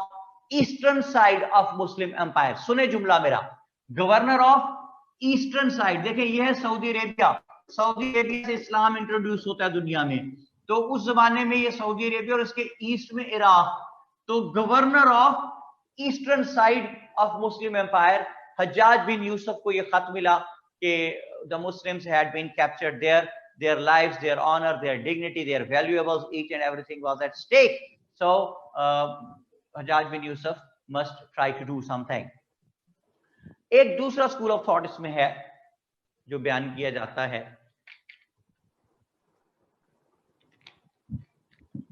eastern side of Muslim empire. सुने जुमला मेरा, गवर्नर ऑफ ईस्टर्न साइड. देखें ये है सऊदी अरेबिया. सऊदी अरेबिया से इस्लाम इंट्रोड्यूस होता है दुनिया में, तो उस जमाने में ये सऊदी अरेबिया और इसके ईस्ट में इराक. तो governor of eastern side of Muslim empire Hajjaj bin Yusuf को ये खत मिला कि the Muslims had been captured there, their lives, their honor, their dignity, their valuables, each and everything was at stake. So Hajjaj bin Yusuf must try to do something. एक दूसरा स्कूल ऑफ थॉट इसमें है जो बयान किया जाता है,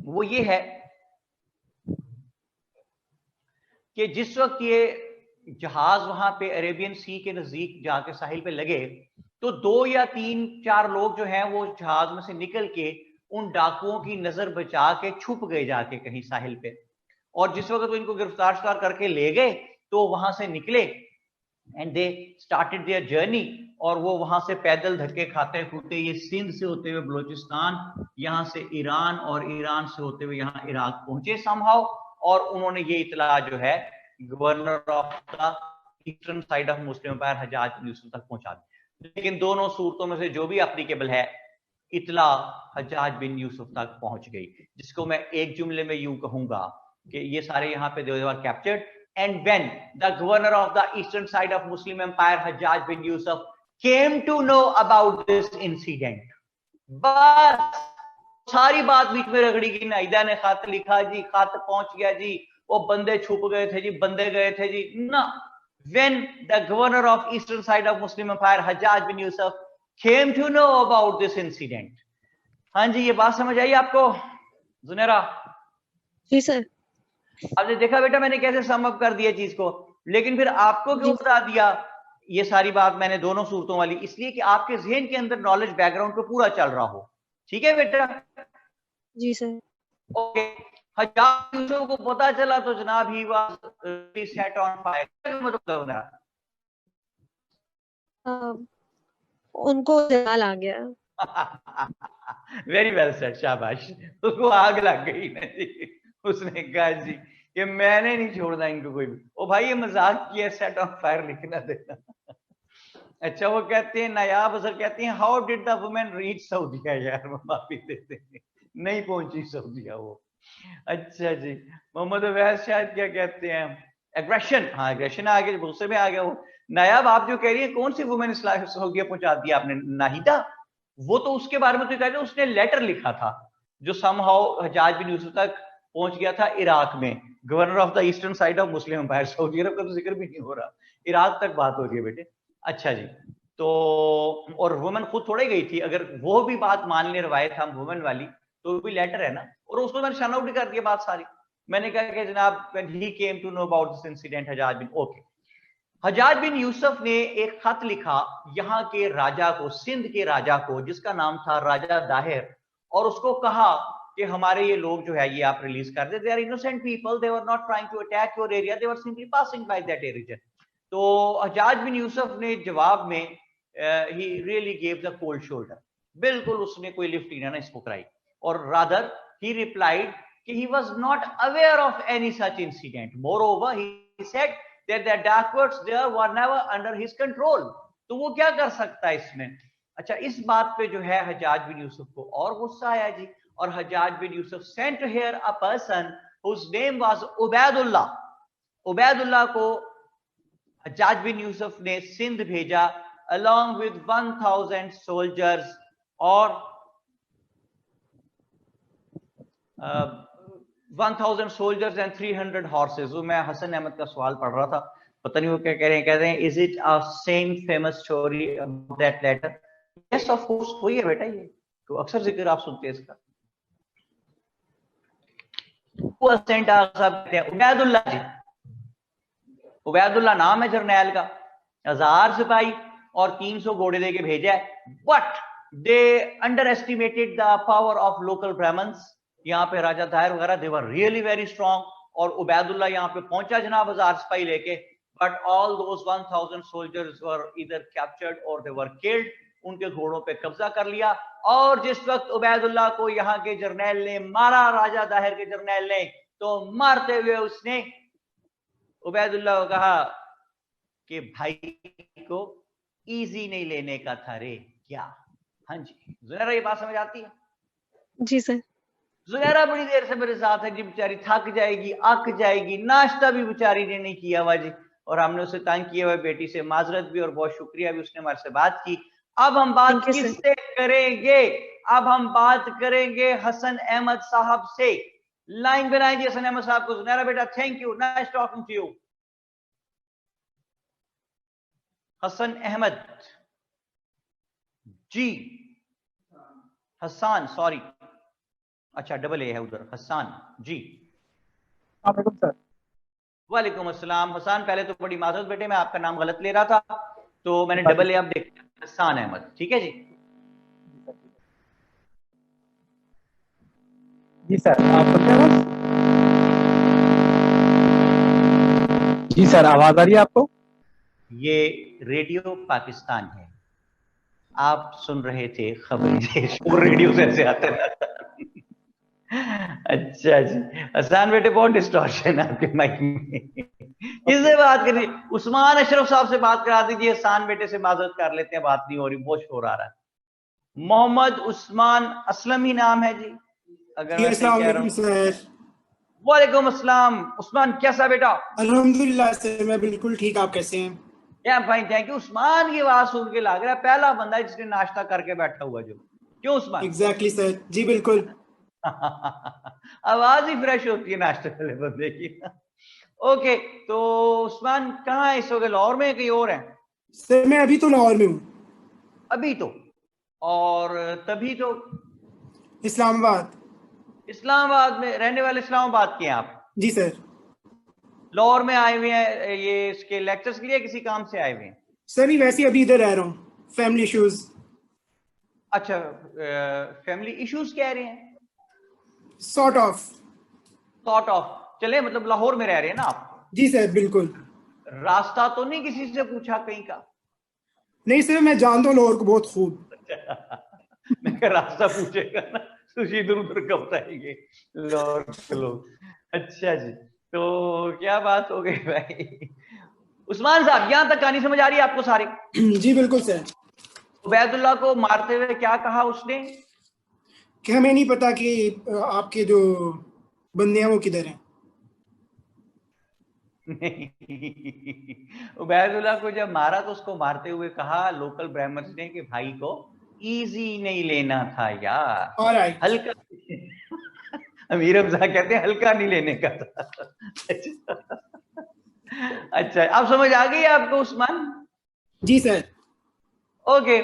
वो ये है कि जिस वक्त ये जहाज वहां पे अरेबियन सी के नजदीक जाके साहिल पे लगे, तो 2 या 3-4 लोग जो हैं वो जहाज में से निकल के उन डाकुओं की नजर बचा के छुप गए जाके कहीं साहिल पे. और जिस वक्त वो इनको गिरफ्तार करके ले गए तो वहां से निकले and they started their journey. और वो वहां से पैदल धक्के खाते फूटे ये सिंध से होते हुए बलोचिस्तान, यहाँ से ईरान और ईरान से होते हुए यहाँ इराक पहुंचे समहाउ. और उन्होंने ये इतला जो है governor of the eastern side of Muslim empire Hajjaj bin Yusuf तक पहुंचा दी. लेकिन दोनों सूरतों में से जो भी एप्लीकेबल है, इतला हज्जाज बिन यूसुफ तक पहुंच गई, जिसको मैं एक जुमले में यूं कहूंगा कि ये सारे यहाँ पे they were captured. And when the governor of the eastern side of Muslim empire Hajjaj bin Yusuf came to know about this incident, बस सारी बात बीच में रगड़ी गई. नाहिदा ने खत लिखा जी, खत पहुंच गया जी, वो बंदे छुप गए थे जी, बंदे गए थे जी ना. When the governor of eastern side of Muslim empire Hajjaj bin Yusuf came to know about this incident. हाँ जी, ये बात समझ आई आपको जुनेरा? जी सर. आपने देखा बेटा मैंने कैसे सम अप कर दिया चीज को, लेकिन फिर आपको क्यों बता दिया ये सारी बात मैंने दोनों सूरतों वाली? इसलिए कि आपके जहन के अंदर नॉलेज बैकग्राउंड पे पूरा चल रहा हो. ठीक है बेटा? जी सर. ओके. हज्जाज यूसुफ को पता चला तो जनाब he was set on fire. मतलब उनको जलाल आ गया. वेरी वेल सेड, शाबाश. उसको आग लग गई ना जी. उसने कहा जी कि मैंने नहीं छोड़ना इनको कोई भी. ओ भाई ये मजाक किया, सेट ऑन फायर लिखना देना. अच्छा वो कहते हैं नायाब असर कहते हैं how did the women reach Saudia. यार वो माफी देते हैं, नहीं पहुंची सऊदीया वो. अच्छा जी. मोहम्मद अवैस शायद क्या कहते हैं, एग्रेशन. हाँ एग्रेशन आ गया, गुस्से में आ गया वो. नायाब आप जो कह रही है कौन सी वुमेन सऊदीया पहुंचा दिया आपने? नाहिदा. वो तो उसके बारे में तो कहते हैं उसने लेटर लिखा था जो समहाउ हज्जाज बिन यूसुफ तक पहुंच गया था इराक में. Governor of the eastern side of Muslim empire. सऊदी अरब का तो जिक्र भी नहीं हो रहा, इराक तक बात हो रही है बेटे. अच्छा जी. तो और वुमेन खुद थोड़े गई थी, अगर वो भी बात मान ले रवायत हम वुमेन वाली तो भी लेटर है ना. और उसको मैंने शन आउट कर दिया बात सारी. मैंने कहा कि जनाब when he came to know about this incident Hajjaj bin okay. Hajjaj bin Yusuf ने एक खत लिखा यहाँ के राजा को, सिंध के राजा को, जिसका नाम था राजा दाहिर, और उसको कहा कि हमारे ये लोग जो है ये आप रिलीज कर दे. They are innocent people, they were not trying to attack your area, they were simply passing by that reason. तो हज्जाज बिन यूसुफ ने जवाब में he really gave the cold shoulder. बिल्कुल उसने कोई लिफ्ट ना इसको कराई. और rather he replied कि he was not aware of any such incident. Moreover, he said that the Dacoits there were never under his control. तो वो क्या कर सकता है इसमें? अच्छा इस बात पे जो है हज्जाज बिन यूसुफ को और गुस्सा आया जी. और Hajjaj bin Yusuf sent here a person whose name was Ubaidullah. Ubaidullah को हज्जाज बिन यूसुफ ने सिंध भेजा along with 1000 soldiers और 1000 soldiers and 300 horses. वो मैं हसन अहमद का सवाल पढ़ रहा था, पता नहीं वो क्या कह रहे हैं. कह रहे हैं is it a same famous story about that letter? Yes of course वही है बेटा. ये तो अक्सर जिक्र आप सुनते हैं इसका. वो सेंट उबैदुल्लाह जी. उबैदुल्लाह नाम है जर्नैल का. 1000 सिपाही और 300 घोड़े देके भेजा है. But they underestimated the power of local Brahmins. यहाँ पे राजा दाहिर वगैरह they were really very strong. और उबैदुल्लाह यहाँ पे पहुंचा जनाब 1000 सिपाही लेके, but all those 1000 soldiers were either captured or they were killed. उनके घोड़ों पे कब्जा कर लिया। और जिस वक्त उबैदुल्लाह को यहाँ के जर्नैल ने मारा, राजा दाहिर के जर्नैल ने, तो मारते हुए उसने उबैदुल्लाह को कहा कि भाई को इजी नहीं लेने का था रे क्या। हाँ जी जुनैरा, ये बात समझ आती है? जी सर। जुनैरा बड़ी देर से मेरे साथ है जी, बेचारी थक जाएगी, अक जाएगी, नाश्ता भी बेचारी ने नहीं किया हुआ जी, और हमने उसे तंग किया हुआ। बेटी से माजरत भी और बहुत शुक्रिया भी, उसने हमारे से बात की। अब हम बात किससे करेंगे? अब हम बात करेंगे हसन अहमद साहब से। लाइन बनाए जी हसन अहमद साहब को। जुनैरा बेटा thank you, nice talking to you. Hasan Ahmad ji, Hassan sorry, अच्छा डबल ए है उधर, हसान जी। सर वालेकुम अस्सलाम। हसान पहले तो बड़ी माजरत बेटे, मैं आपका नाम गलत ले रहा था, तो मैंने डबल ए अब देखा, हसान अहमद, ठीक है जी। जी सर, आप सुनते हैं? जी सर, आवाज आ रही है आपको? ये रेडियो पाकिस्तान है, आप सुन रहे थे खबरें देश, वो रेडियो से ऐसे आते हैं। अच्छा जी हसान बेटे, बहुत डिस्टॉर्शन है आपके माइक में। किससे बात कर रही? उस्मान अशरफ साहब से बात करा दीजिए। हसान बेटे से माजरत कर लेते हैं, बात नहीं हो रही, बहुत शोर आ रहा है। मोहम्मद उस्मान असलम ही नाम है जी, अगर मैं सही कह रहा हूँ। सर वालेकुम अस्सलाम। उस्मान कैसा बेटा? अल्हम्दुलिल्लाह सर, मैं बिल्कुल ठीक। आप कैसे हैं? या फाइन थैंक यू। उस्मान की आवाज सुन के लग रहा है पहला बंदा है जिसने नाश्ता करके बैठा हुआ जो, क्यों उस्मान? एग्जैक्टली सर, जी बिल्कुल। आवाज ही फ्रेश होती है नाश्ते वाले बंदे की। ओके, तो उस्मान कहाँ है इस वक्त? लाहौर में कहीं और है? सर मैं अभी तो लाहौर में हूँ। अभी तो, और तभी तो इस्लामाबाद। इस्लामाबाद में रहने वाले इस्लामाबाद के हैं आप? जी सर। लाहौर में आए हुए हैं ये इसके लेक्चर्स के लिए, किसी काम से आए हुए हैं? सर नहीं, वैसे ही अभी इधर रह रहा हूँ, फैमिली इश्यूज। अच्छा, फैमिली इश्यूज कह रहे हैं? Sort of. चले, मतलब लाहौर में रह रहे हैं ना आप? जी सर बिल्कुल। रास्ता तो नहीं किसी से पूछा कहीं का? नहीं सर, मैं जानता हूँ लाहौर को बहुत खूब। मैं क्या रास्ता पूछेगा ना, तुझे इधर उधर कब बताएंगे लाहौर के लोग। अच्छा जी, तो क्या बात हो गई भाई? उस्मान साहब यहां तक कहानी समझ आ रही है आपको सारी? जी बिल्कुल सर। उबैदुल्लाह को मारते हुए क्या कहा उसने? कि हमें नहीं पता कि आपके जो बंदे हैं वो किधर हैं। उबैदुल्लाह को जब मारा तो उसको मारते हुए कहा लोकल ब्राह्मण्स ने कि भाई को इजी नहीं लेना था यार, ऑलराइट। हल्का। अमीर हमजा कहते हैं हल्का नहीं लेने का था। अच्छा, अब समझ आ गई आपको उस्मान? जी सर। ओके,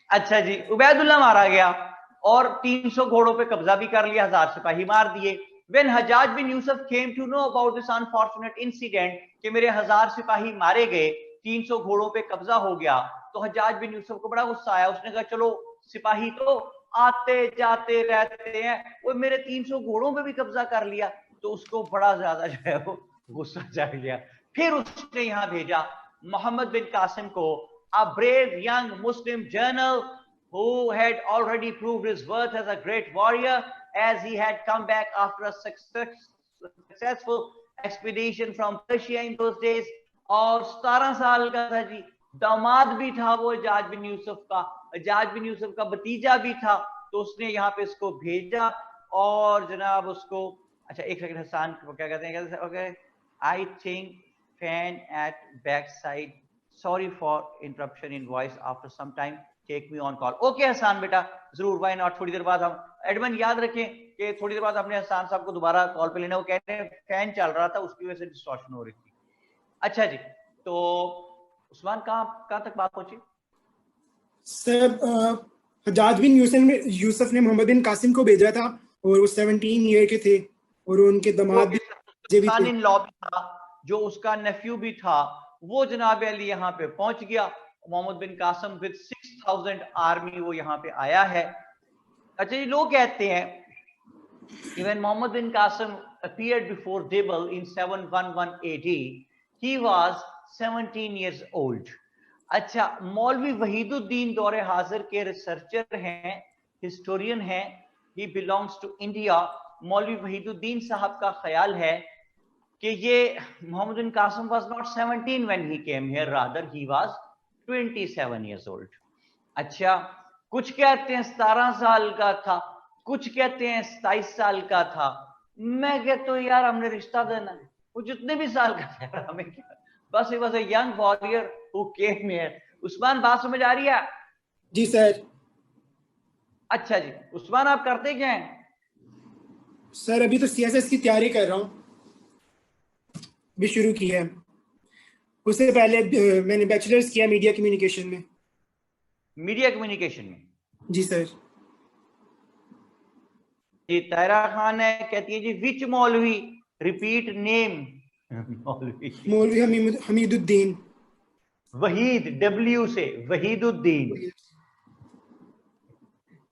अच्छा जी, उबैदुल्लाह मारा गया और 300 घोड़ों पे कब्जा भी कर लिया, 1000 सिपाही मार दिए। When Hajjaj bin Yusuf came to know about this unfortunate incident कि मेरे 1000 सिपाही मारे गए, 300 घोड़ों पे कब्जा हो गया, तो हज्जाज बिन यूसुफ को बड़ा गुस्सा आया। उसने कहा चलो सिपाही तो आते जाते रहते हैं, वो मेरे 300 घोड़ों पे भी कब्जा कर लिया, तो उसको बड़ा ज्यादा जो है वो गुस्सा चढ़ गया। फिर उसने यहाँ भेजा मोहम्मद बिन कासिम को, a brave young Muslim general who had already proved his worth as a great warrior, as he had come back after a successful expedition from Persia in those days. और 17 साल का था जी, दामाद भी था वो हज्जाज बिन यूसुफ का, हज्जाज बिन यूसुफ का भतीजा भी था, तो उसने यहाँ पे इसको भेजा और जनाब उसको, अच्छा एक सेकंड, हसान को क्या कहते हैं? Okay, I think fan at back side, sorry for interruption in voice after some time, take me on call. Okay Hassan बेटा, जरूर, वाई नॉट। थोड़ी देर बाद हम एडमन याद रखें कि थोड़ी देर बाद हमने हसान साहब को दोबारा कॉल पे लेना, वो कहते हैं फैन चल रहा था उसकी वजह से डिस्टॉर्शन हो रही थी। अच्छा जी, तो उस्मान कहां तक बात पहुंची? सर हज्जाज बिन यूसुफ ने मोहम्मद बिन कासिम को भेजा था और वो 17 ईयर के थे और उनके दामाद भी इन लॉ भी था, जो उसका नेफ्यू भी था, वो जनाब अली यहाँ पे पहुंच गया। मोहम्मद बिन कासिम विद 6000 आर्मी वो यहाँ पे आया है। अच्छा जी, लोग कहते हैं कि when Muhammad bin Qasim appeared before Dibble in 711 AD, he was 17 years old. अच्छा, मौलवी वहीदुद्दीन दौरे हाजिर के रिसर्चर हैं, हिस्टोरियन हैं, he belongs to India. मौलवी वहीदुद्दीन साहब का ख्याल है कि ये मोहम्मद बिन Qasim was not 17 when he came here, rather he was 27 years old. अच्छा, कुछ कहते हैं 17 साल का था, कुछ कहते हैं 27 साल का था। मैं कहता हूं यार हमने रिश्ता देना है, वो जितने भी साल का था हमें क्या, बस he was a young warrior who came here. Usman, बात समझ आ रही है? जी सर। अच्छा जी, उस्मान आप करते क्या हैं? सर अभी तो सीएसएस की तैयारी कर रहा हूँ, भी शुरू की है। उससे पहले मैंने बैचलर्स किया मीडिया कम्युनिकेशन में। मीडिया कम्युनिकेशन में? जी सर। जी, तायरा खान है, कहती है जी विच मौलवी, रिपीट नेम। मौलवी हमीदुद्दीन। वहीद, डब्ल्यू से वहीदुद्दीन।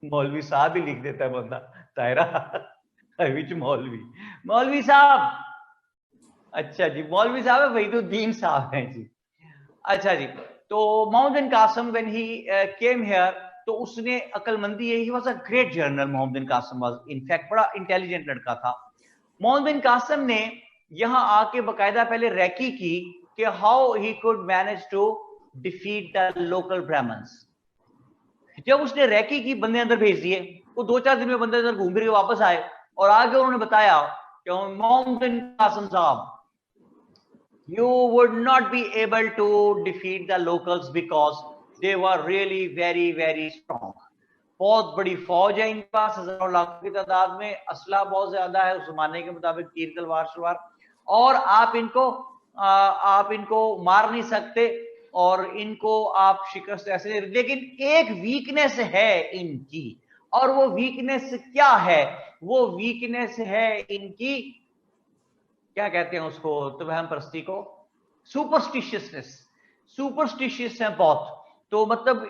मौलवी साहब ही लिख देता है बंदा, तायरा विच मौलवी, मौलवी साहब। अच्छा जी, मौलवी साहब है, वहीदुद्दीन साहब हैं जी। अच्छा जी, तो मोहम्मद बिन Qasim when he came here, तो उसने अकलमंदी है, he was a great general. Muhammad bin Qasim was in fact बड़ा इंटेलिजेंट लड़का था। मोहम्मद बिन कासिम ने यहां आके बकायदा पहले रैकी की कि how he could manage to defeat the local Brahmins. जब उसने रैकी की, बंदे अंदर भेज दिए, वो 2-4 दिन में बंदे अंदर घूम फिर के वापस आए और आगे उन्होंने बताया कि मोहम्मद बिन कासिम साहब, you would not be able to defeat the locals because they were really very very strong. बहुत बड़ी फौज है इनके पास, हजारों लाखों की तादाद में, असला बहुत ज्यादा है उस जमाने के मुताबिक, तीर तलवार सवार, और आप इनको मार नहीं सकते और इनको आप शिकस्त ऐसे। लेकिन एक वीकनेस है इनकी, और वो वीकनेस क्या है? वो वीकनेस है इनकी, क्या कहते हैं उसको, तवहम परस्ती को, सुपरस्टिशियसनेस। सुपरस्टिशियस है बहुत, तो मतलब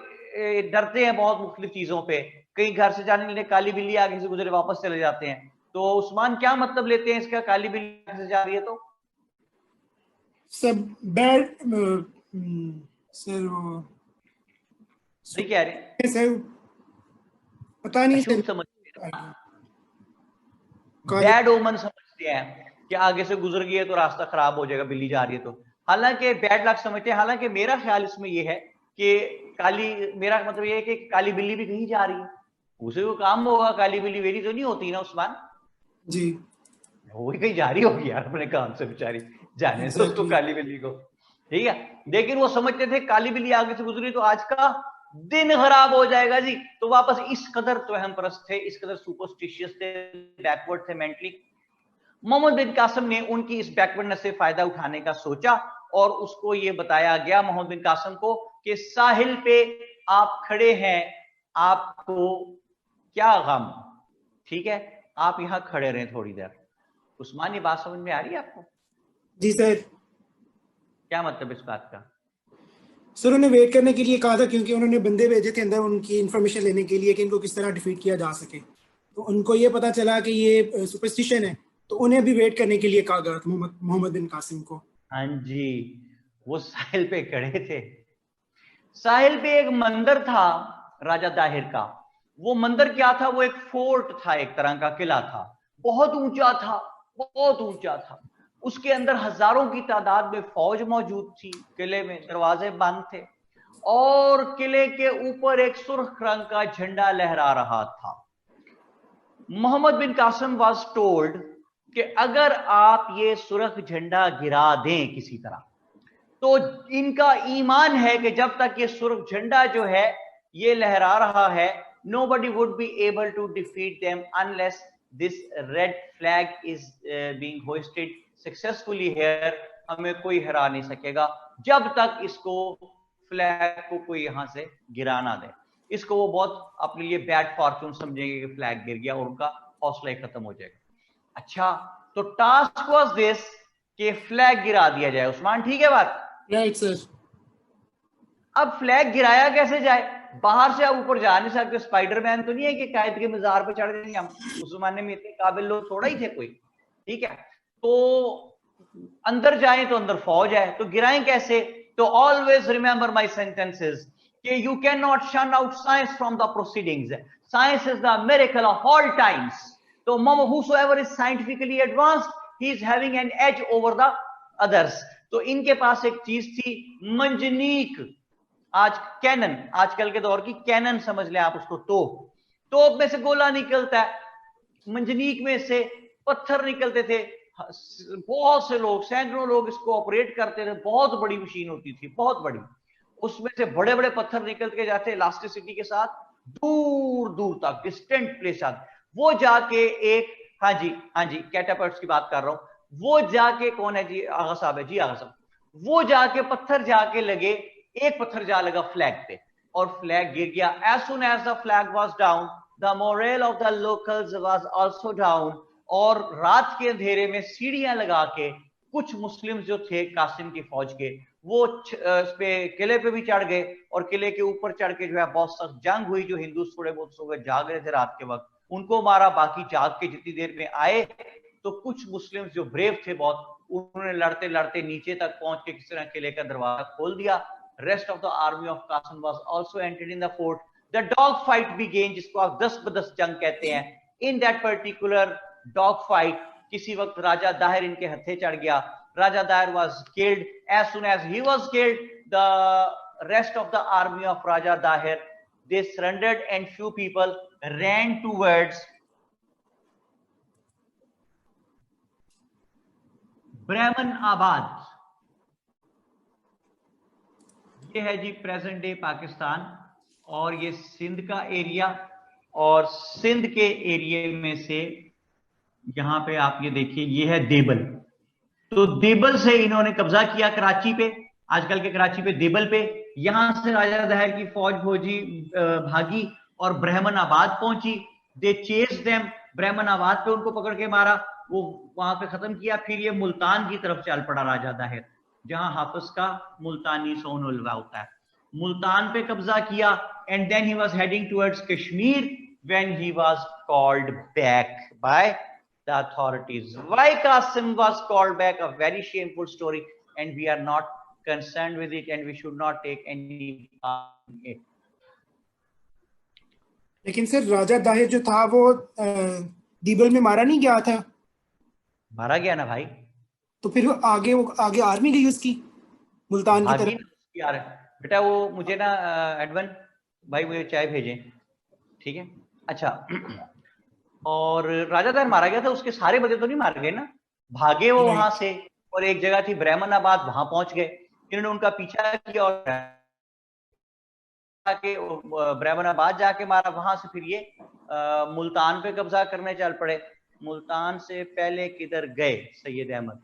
डरते हैं बहुत मुख्तलिफ चीजों पे। कहीं घर से जाने के लिए काली बिल्ली आगे से गुजरे वापस चले जाते हैं। तो उस्मान क्या मतलब लेते हैं इसका, काली बिल्ली आगे से जा रही है तो? सब बैड सर, वो सही कह रहे हैं सर, पता नहीं सर। समझते हैं, बैड ओमन समझते हैं कि आगे से गुजर गई है तो रास्ता खराब हो जाएगा, बिल्ली जा रही है तो। हालांकि बैड लक समझते हैं। हालांकि मेरा ख्याल इसमें यह है कि मेरा मतलब यह है कि काली बिल्ली भी कहीं जा रही है, उसे वो काम होगा। काली बिल्ली वेरी तो नहीं होती ना उस्मान जी, वो कहीं जा रही होगी यार अपने काम से, बेचारी जाने से उसको, काली बिल्ली को, ठीक है। लेकिन वो समझते थे काली बिल्ली आगे से गुजरी तो आज का दिन खराब हो जाएगा जी। तो वापस इस कदर तवहम परस्त थे, इस कदर सुपरस्टिशियस थे, बैकवर्ड थे मेंटली। मोहम्मद बिन कासिम ने उनकी इस बैकवर्डनेस से फायदा उठाने का सोचा और उसको ये बताया गया मोहम्मद बिन कासिम को कि साहिल पे आप खड़े हैं, आपको क्या गम, ठीक है, आप यहां खड़े रहें थोड़ी देर। उस्मान, ये बात समझ में आ रही है आपको? जी सर। क्या मतलब इस बात का? सर उन्हें वेट करने के लिए कहा था, क्योंकि उन्होंने बंदे भेजे थे अंदर उनकी इंफॉर्मेशन लेने के लिए कि इनको किस तरह डिफीट किया जा सके। तो उनको ये पता चला कि ये सुपरस्टिशन है, तो उन्हें भी वेट करने के लिए कहा गया था मोहम्मद बिन कासिम को। हाँ जी, वो साहिल पे खड़े थे। साहिल पे एक मंदिर था राजा दाहिर का। वो मंदिर क्या था? वो एक फोर्ट था, एक तरह का किला था, बहुत ऊंचा था, बहुत ऊंचा था। उसके अंदर हजारों की तादाद में फौज मौजूद थी। किले में दरवाजे बंद थे और किले के ऊपर एक सुर्ख रंग का झंडा लहरा रहा था। मोहम्मद बिन कासिम वाज टोल्ड कि अगर आप ये सुर्ख झंडा गिरा दें किसी तरह, तो इनका ईमान है कि जब तक ये सुर्ख झंडा जो है ये लहरा रहा है, nobody would be able to defeat them unless this red flag is being hoisted successfully here. हमें कोई हरा नहीं सकेगा जब तक इसको फ्लैग को कोई यहां से गिरा ना दे। इसको वो बहुत अपने लिए बैड फॉर्चून समझेंगे कि फ्लैग गिर गया और उनका हौसला ही खत्म हो जाएगा। अच्छा, तो टास्क वाज दिस कि फ्लैग गिरा दिया जाए। उस्मान, ठीक है बात? Right sir. अब फ्लैग गिराया कैसे जाए? बाहर से आप ऊपर जा नहीं सकते, स्पाइडरमैन तो नहीं है कि कायद के मजार पे चढ़ जाएंगे हम। उस जमाने में इतने काबिल लोग थोड़ा ही थे कोई, ठीक है। तो अंदर जाएं तो अंदर फौज है, तो गिराएं कैसे? तो ऑलवेज रिमेंबर माई सेंटेंसेस कि यू कैन नॉट शन out science from the proceedings. Science is the miracle of all times. तो whosoever is scientifically advanced, he is having an edge over the others। तो इनके पास एक चीज थी मंजनीक, आज कैनन, आजकल के दौर की कैनन समझ लें आप उसको। तोप में से गोला निकलता है, मंजनीक में से पत्थर निकलते थे। बहुत से लोग, सैकड़ों लोग इसको ऑपरेट करते थे। बहुत बड़ी मशीन होती थी, बहुत बड़ी। उसमें से बड़े बड़े पत्थर निकल के जाते इलास्टिसिटी के साथ दूर दूर तक, डिस्टेंट प्लेस तक। वो जाके एक, हाँ जी कैटापल्ट्स की बात कर रहा हूं। वो जाके, कौन है जी? आगा साहब है जी, आगा साहब। वो जाके पत्थर जाके लगे, एक पत्थर जा लगा फ्लैग पे और फ्लैग गिर गया। As soon as the flag was down, the moral of the locals was also down. और रात के अंधेरे में सीढ़ियां लगा के कुछ मुस्लिम जो थे कासिम की फौज के, वो इस पे किले पे भी चढ़ गए और किले के ऊपर चढ़ के जो है बहुत सख्त जंग हुई। जो हिंदू थोड़े बहुत सो गए, जाग रहे थे रात के वक्त, उनको मारा। बाकी जाग के जितनी देर में आए तो कुछ मुस्लिम जो ब्रेव थे बहुत, उन्होंने लड़ते लड़ते नीचे तक पहुंच के किसी तरह किले का दरवाजा खोल दिया। Rest of the army of Qasim was also entered in the fort. The dog fight began, जिसको आप 10 जंग कहते हैं। In that particular dog fight किसी वक्त राजा दाहिर इनके हथे चढ़ गया। Raja Dahir was killed. As soon as he was killed, the rest of the army of Raja Dahir, they surrendered and few people ran towards ब्राह्मण आबाद। ये है जी प्रेजेंट डे पाकिस्तान, और ये सिंध का एरिया। और सिंध के एरिया में से यहां पे आप ये देखिए, ये है देबल। तो देबल से इन्होंने कब्जा किया कराची पे, आजकल के कराची पे, देबल पे। यहां से राजा दाहिर की फौज भागी और ब्राह्मण आबाद पहुंची। दे चेस देम, ब्राह्मण आबाद पे उनको पकड़ के मारा, वो वहां पे खत्म किया। फिर ये मुल्तान की तरफ चल पड़ा राजा दाहिर, जहां हाफिज का मुल्तानी सोन उलवा होता है। मुल्तान पे कब्जा किया and then he was heading towards Kashmir when he was called back by the authorities. Why Qasim was called back? A very shameful story, and we are not concerned with it, and we should not take any part in it. लेकिन सर राजा दाहिर जो था वो दीबल में मारा नहीं गया था? मारा गया ना भाई। तो फिर वो आगे आर्मी गई उसकी मुल्तान की तरफ। यार बेटा वो मुझे ना एडवन भाई मुझे चाय भेजें, ठीक है? अच्छा, और राजा दाहिर मारा गया था, उसके सारे बदे तो नहीं मार गए ना, भागे वो वहां से। और एक जगह थी ब्राह्मण आबाद, वहां पहुंच गए। इन्होंने उनका पीछा किया और ब्राह्मण आबाद जाके मारा। वहां से फिर ये मुल्तान पे कब्जा करने चल पड़े। मुल्तान से पहले किधर गए? सैयद अहमद।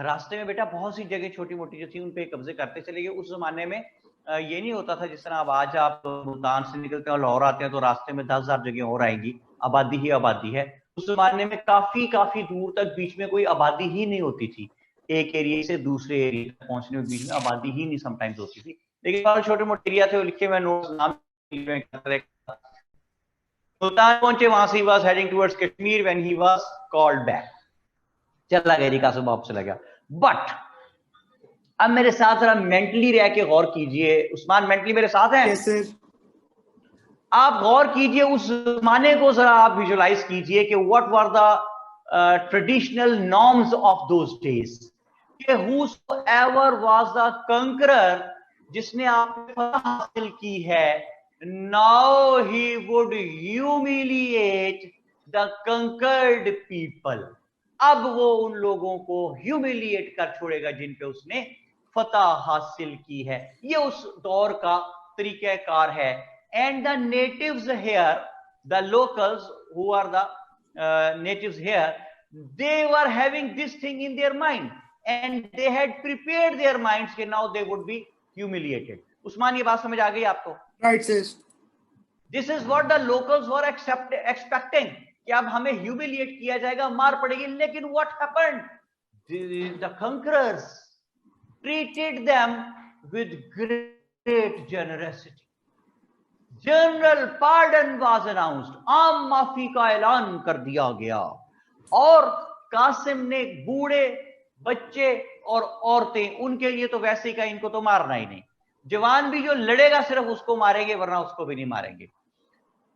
रास्ते में बेटा बहुत सी जगह छोटी मोटी जो थी उन पे कब्जे करते चले गए। उस जमाने में ये नहीं होता था जिस तरह अब आज आप मुल्तान से निकलते हैं और लाहौर आते हैं तो रास्ते में 10,000 जगह और आएंगी, आबादी ही आबादी है। उस जमाने में काफी दूर तक बीच में कोई आबादी ही नहीं होती थी। एक एरिया से दूसरे एरिया तक पहुंचने में बीच में आबादी ही नहीं समटाइम्स होती थी। लेकिन छोटे मोटे एरिया थे, लिखे मैं नोट्स नाम मुल्तान पहुंचे, वहां से ही was heading towards Kashmir when he was called back. चला गया रिका से वापस चला गया। बट अब मेरे साथ जरा मेंटली रह के गौर कीजिए। उस्मान मेंटली मेरे साथ हैं? yes, sir. आप गौर कीजिए उस जमाने को, जरा आप विजुलाइज कीजिए कि what were the traditional norms of those days. कि whosoever was the conqueror, जिसने आप फतह हासिल की है, now he would humiliate the conquered people। अब वो उन लोगों को ह्यूमिलिएट कर छोड़ेगा जिन पे उसने फतह हासिल की है। ये उस दौर का तरीक़ाकार है। And the natives here, the locals who are the natives here, they were having this thing in their mind and they had prepared their minds कि now they would be humiliated। Usman ये बात समझ आ गई आपको? Right, sis. This is what the locals were expecting कि अब हमें ह्यूमिलिएट किया जाएगा, मार पड़ेगी। लेकिन what happened? The conquerors treated them with great generosity. General pardon was announced। आम माफी का ऐलान कर दिया गया और कासिम ने बूढ़े, बच्चे और औरतें, उनके लिए तो वैसे ही का इनको तो मारना ही नहीं, जवान भी जो लड़ेगा सिर्फ उसको मारेंगे, वरना उसको भी नहीं मारेंगे।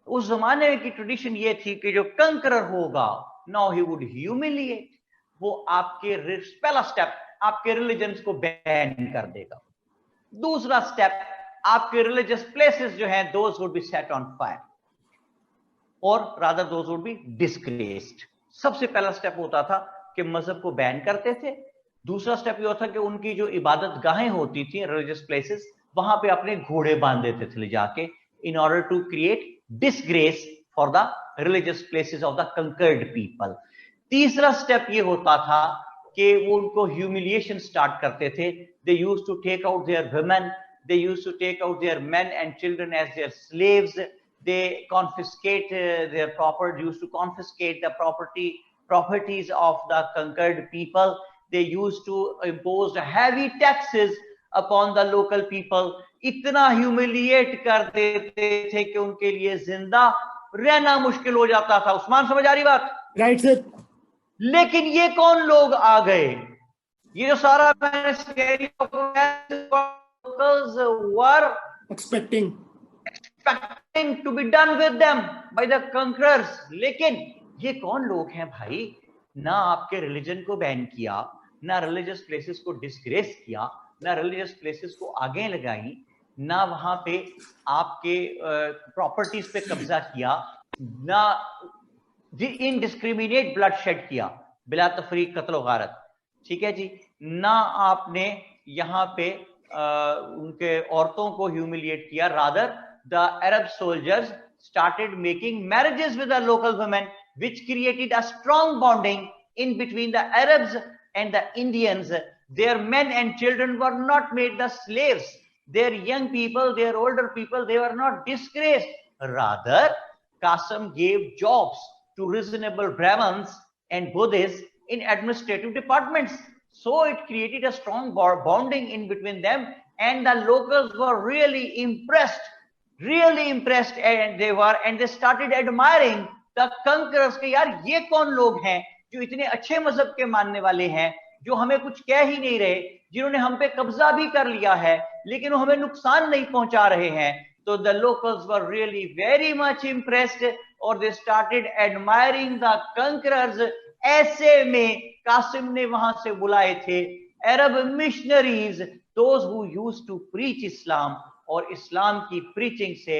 उस जमाने की ट्रेडिशन ये थी कि जो कंकरर होगा, नाउ ही वुड ह्यूमिलिएट, वो आपके पहला स्टेप आपके रिलीजन्स को बैन कर देगा। दूसरा स्टेप, आपके रिलीजियस प्लेसेस जो हैं those would be set on fire, और rather those would be disgraced. सबसे पहला स्टेप होता था कि मजहब को बैन करते थे। दूसरा स्टेप ये होता कि उनकी जो इबादत गाहें होती थी, रिलीजियस प्लेसेस, वहां पे अपने घोड़े बांध देते थे ले जाके, in order to create disgrace for the religious places of the conquered people. तीसरा स्टेप ये होता था कि वो उनको ह्यूमिलिएशन स्टार्ट करते थे। They used to take out their women, they used to take out their men and children as their slaves. They confiscate their property, used to confiscate the properties of the conquered people. They used to impose heavy taxes upon the local people. इतना humiliate कर देते थे कि उनके लिए जिंदा रहना मुश्किल हो जाता था। उस्मान, समझ आ रही बात? Right sir. लेकिन ये कौन लोग आ गए? ये जो सारा मैंने locals were expecting to be done with them by the conquerors. लेकिन ये कौन लोग हैं भाई? ना आपके रिलीजन को बैन किया, ना रिलीजियस प्लेसेस को डिस्ग्रेस किया, ना रिलीजियस प्लेसेस को आगे लगाई, ना वहां पे आपके प्रॉपर्टीज पे कब्जा किया, ना इनडिस्क्रिमिनेट ब्लड शेड किया, बिला तफरीक कत्ल गारत, ठीक है जी, ना आपने यहाँ पे उनके औरतों को ह्यूमिलिएट किया। Rather the Arab soldiers started making marriages with the local women, which created a strong bonding in between the Arabs and the Indians. Their men and children were not made the slaves. Their young people, their older people, they were not disgraced. Rather, Qasim gave jobs to reasonable Brahmins and Buddhists in administrative departments. So it created a strong bonding in between them, and the locals were really impressed, and they started admiring the conquerors के यार ये कौन लोग हैं जो इतने अच्छे मजहब के मानने वाले हैं, जो हमें कुछ कह ही नहीं रहे, जिन्होंने हम पे कब्जा भी कर लिया है लेकिन वो हमें नुकसान नहीं पहुंचा रहे हैं। तो the locals were really very much impressed और they started admiring the conquerors. ऐसे में कासिम ने वहां से बुलाए थे अरब missionaries, those who used to preach Islam, और इस्लाम की प्रीचिंग से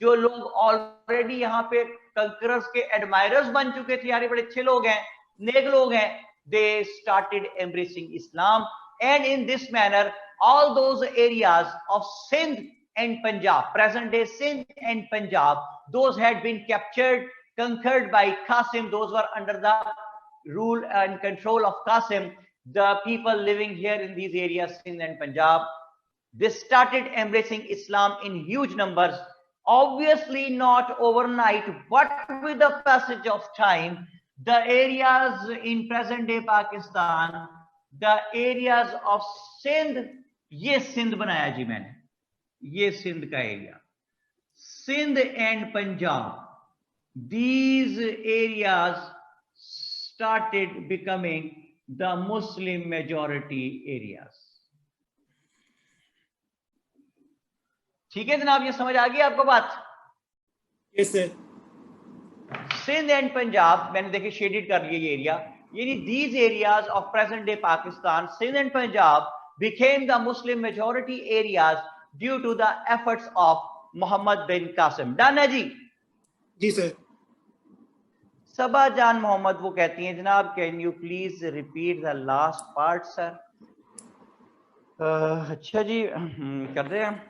जो लोग ऑलरेडी यहाँ पे कंकरर्स के एडमायरर्स बन चुके थे, यार बड़े अच्छे लोग हैं, नेक लोग हैं, they started embracing Islam, and in this manner all those areas of Sindh and Punjab, present day Sindh and Punjab, those had been captured, conquered by Qasim. Those were under the rule and control of Qasim. The people living here in these areas, Sindh and Punjab, they started embracing Islam in huge numbers. Obviously not overnight, but with the passage of time, the areas in present day Pakistan, the areas of Sindh, ये सिंध बनाया जी मैंने, ये सिंध का area, Sindh and Punjab, these areas started becoming the Muslim majority areas. ठीक है जनाब, ये समझ आ गई आपको बात? Yes sir. Sindh and Punjab मैंने देखिए शेडेड कर लिया ये एरिया, यानी these areas of present day Pakistan, Sindh and Punjab became the Muslim majority areas due to the efforts of Muhammad bin Qasim. Done है जी? जी सर। सबा जान मोहम्मद वो कहती हैं जनाब can you please repeat the last part sir. अच्छा जी कर रहे हैं,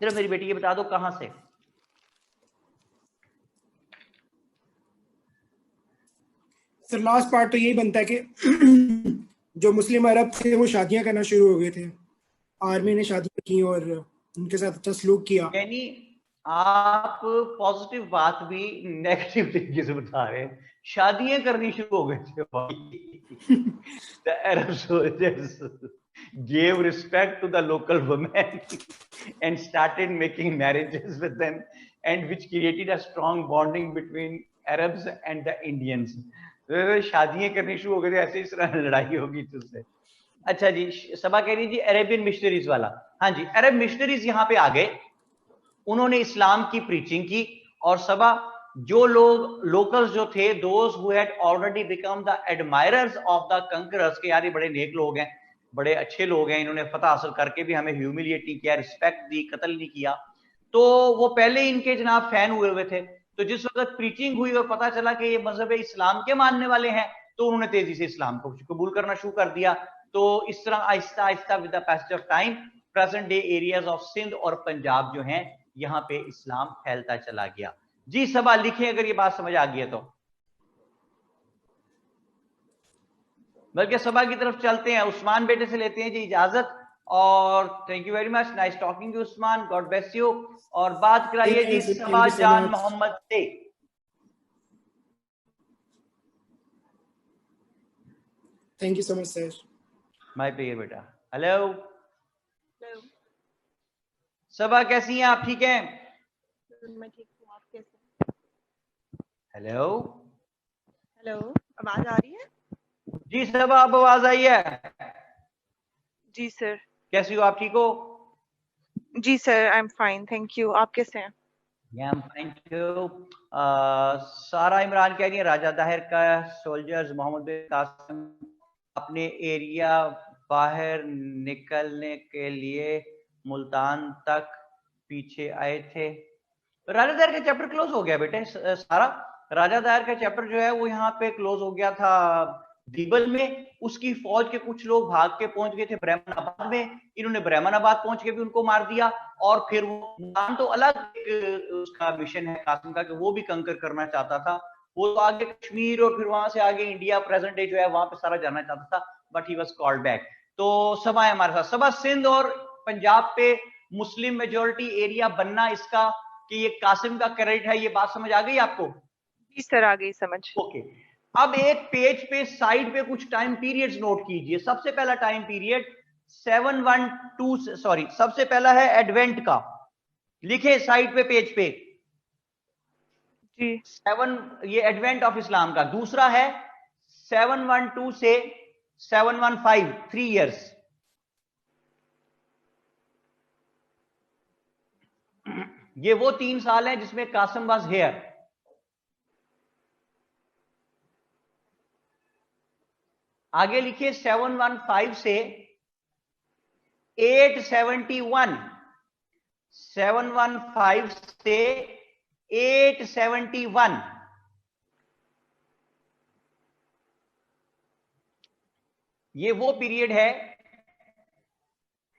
जरा मेरी बेटी ये बता दो कहां से? सर लास्ट पार्ट तो यही बनता है कि जो मुस्लिम अरब थे वो शादियां करना शुरू हो गए थे, आर्मी ने शादियां की और उनके साथ अच्छा सलूक किया। यानी आप पॉजिटिव बात भी नेगेटिव तरीके से बता रहे हैं, शादियां करनी शुरू हो गए थे। The Arab soldiers gave respect to the local women and started making marriages with them, and which created a strong bonding between Arabs and the Indians. शादियां करनी शुरू हो गई, ऐसे इस तरह लड़ाई होगी तुझसे। अच्छा जी, सबा कह रही जी अरेबियन मिशनरीज वाला। हाँ जी, अरब मिशनरीज यहाँ पे आ गए, उन्होंने इस्लाम की प्रीचिंग की। और सबा जो लोग लोकल्स जो थे, those who had already become the admirers of the conquerors, के यार ये बड़े नेक लोग हैं, बड़े अच्छे लोग हैं, इन्होंने फतह हासिल करके भी हमें ह्यूमिलिएट नहीं किया, रिस्पेक्ट दी, कत्ल नहीं किया, तो वो पहले इनके जनाब फैन हुए थे। तो जिस वक्त प्रीचिंग हुई और पता चला कि ये मजहब इस्लाम के मानने वाले हैं, तो उन्होंने तेजी से इस्लाम को कबूल करना शुरू कर दिया। तो इस तरह आहिस्ता आहिस्ता with the passage of time present day areas of Sindh और पंजाब जो हैं, यहाँ पे इस्लाम फैलता चला गया। जी सबा लिखें अगर ये बात समझ आ गई है तो, बल्कि सबा की तरफ चलते हैं। उस्मान बेटे से लेते हैं जी इजाजत, और thank you very much, nice talking to Usman, God bless you. और बात कराइए जी सबा जान मोहम्मद से। Thank you so much sir. My प्रिय बेटा। हेलो सबा, कैसी हैं आप? ठीक हैं? मैं ठीक हूँ, आप कैसे हैं? हेलो हेलो, आवाज आ रही है? जी सबा, आप आवाज आई है? जी सर। कैसी हो आप? ठीक हो? जी sir, I am fine, thank you. आप कैसे हैं? Yeah, I'm fine too. सारा इमरान कह रही है राजा दाहिर का सोल्जर्स मोहम्मद बिन कासिम अपने एरिया बाहर निकलने के लिए मुल्तान तक पीछे आए थे। राजा दाहिर का चैप्टर क्लोज हो गया बेटे सारा। राजा दाहिर का चैप्टर जो है वो यहाँ पे क्लोज हो गया था दीबल में। उसकी फौज के कुछ लोग भाग के पहुंच गए थे ब्राह्मणाबाद में, इन्होंने ब्राह्मणाबाद पहुंच के भी उनको मार दिया। और फिर वो नाम तो अलग उसका मिशन है कासिम का कि वो भी कंकर करना चाहता था, वो तो आगे कश्मीर और फिर वहां से आगे इंडिया प्रेजेंट डे जो है वहां पे सारा जाना चाहता था, but he was called back. तो सबा है हमारे साथ। सबा, सिंध और पंजाब पे मुस्लिम मेजोरिटी एरिया बनना इसका कि ये कासिम का क्रेडिट है, ये बात समझ आ गई आपको? जी सर, आ गई समझ। ओके, अब एक पेज पे साइड पे कुछ टाइम पीरियड्स नोट कीजिए। सबसे पहला टाइम पीरियड 712, सॉरी सबसे पहला है एडवेंट का, लिखे साइड पे पेज पे जी। 7, ये एडवेंट ऑफ इस्लाम का। दूसरा है 712 से 715, 3 इयर्स। ये वो 3 साल हैं जिसमें कासिम वाज हियर। आगे लिखिए 715 से 871, 715 से 871, ये वो पीरियड है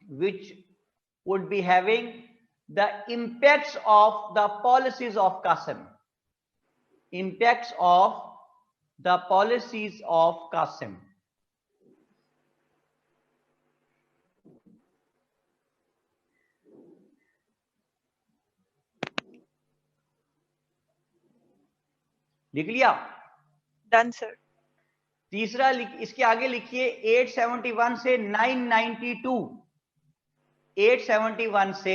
which would be having the impacts of the policies of Qasim, impacts of the policies of Qasim। लिख लिया? Done sir. तीसरा इसके आगे लिखिए 871 से 992, 871 से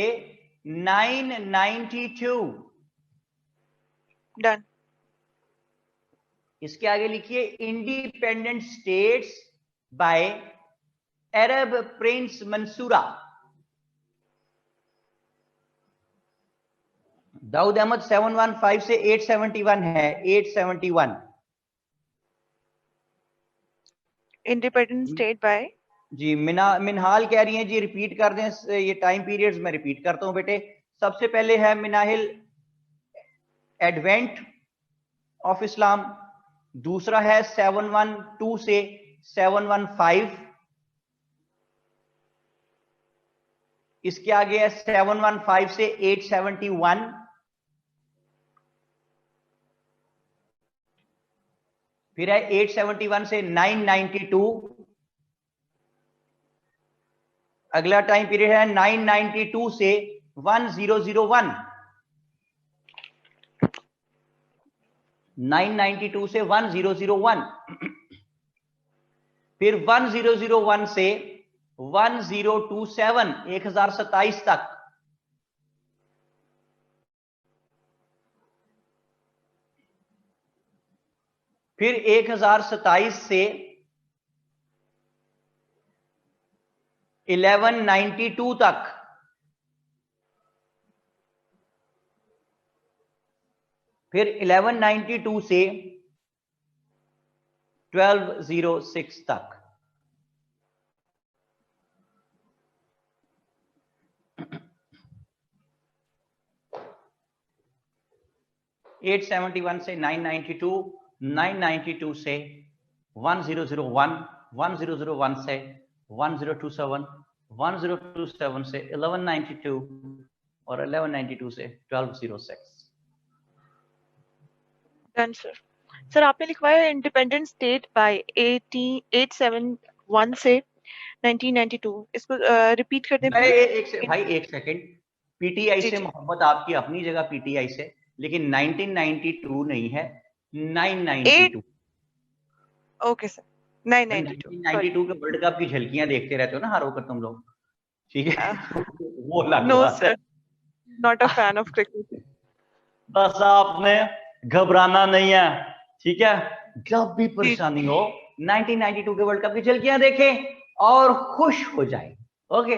992। डन। इसके आगे लिखिए इंडिपेंडेंट स्टेट्स बाय अरब प्रिंस मंसूरा। दाऊद अहमद 715 से 871 है, 871। इंडिपेंडेंट स्टेट बाय जी मिनहाल कह रही हैं जी रिपीट कर दें ये टाइम पीरियड्स, मैं रिपीट करता हूं बेटे। सबसे पहले है मिनाहिल एडवेंट ऑफ इस्लाम, दूसरा है 712 से 715, इसके आगे है 715 से 871, फिर है 871 से 992, अगला टाइम पीरियड है 992 से 1001, 992 से 1001, फिर 1001 से 1027, 1027 तक, फिर 1027 से 1192 तक, फिर 1192 से 1206 तक। (871) से 992, 992 से 1001, 1001 से 1027, 1027 से 1192 और 1192 से 1206। Done sir. सर आपने लिखवाया इंडिपेंडेंट स्टेट बाय 871 से 1992, इसको रिपीट कर दें भाई please? भाई एक सेकंड, पीटीआई जी, से जी। मोहब्बत आपकी अपनी जगह पीटीआई से, लेकिन 1992 नहीं है, 992। Okay sir, 992 sorry. 1992 के वर्ल्ड कप की झलकियां देखते रहते हो ना हर वक्त तुम लोग, ठीक है? वो अलग नो बात है। Sir, not a fan of cricket. बस आपने घबराना नहीं है, ठीक है? जब भी परेशानी हो 1992 के वर्ल्ड कप की झलकियां देखें और खुश हो जाए। ओके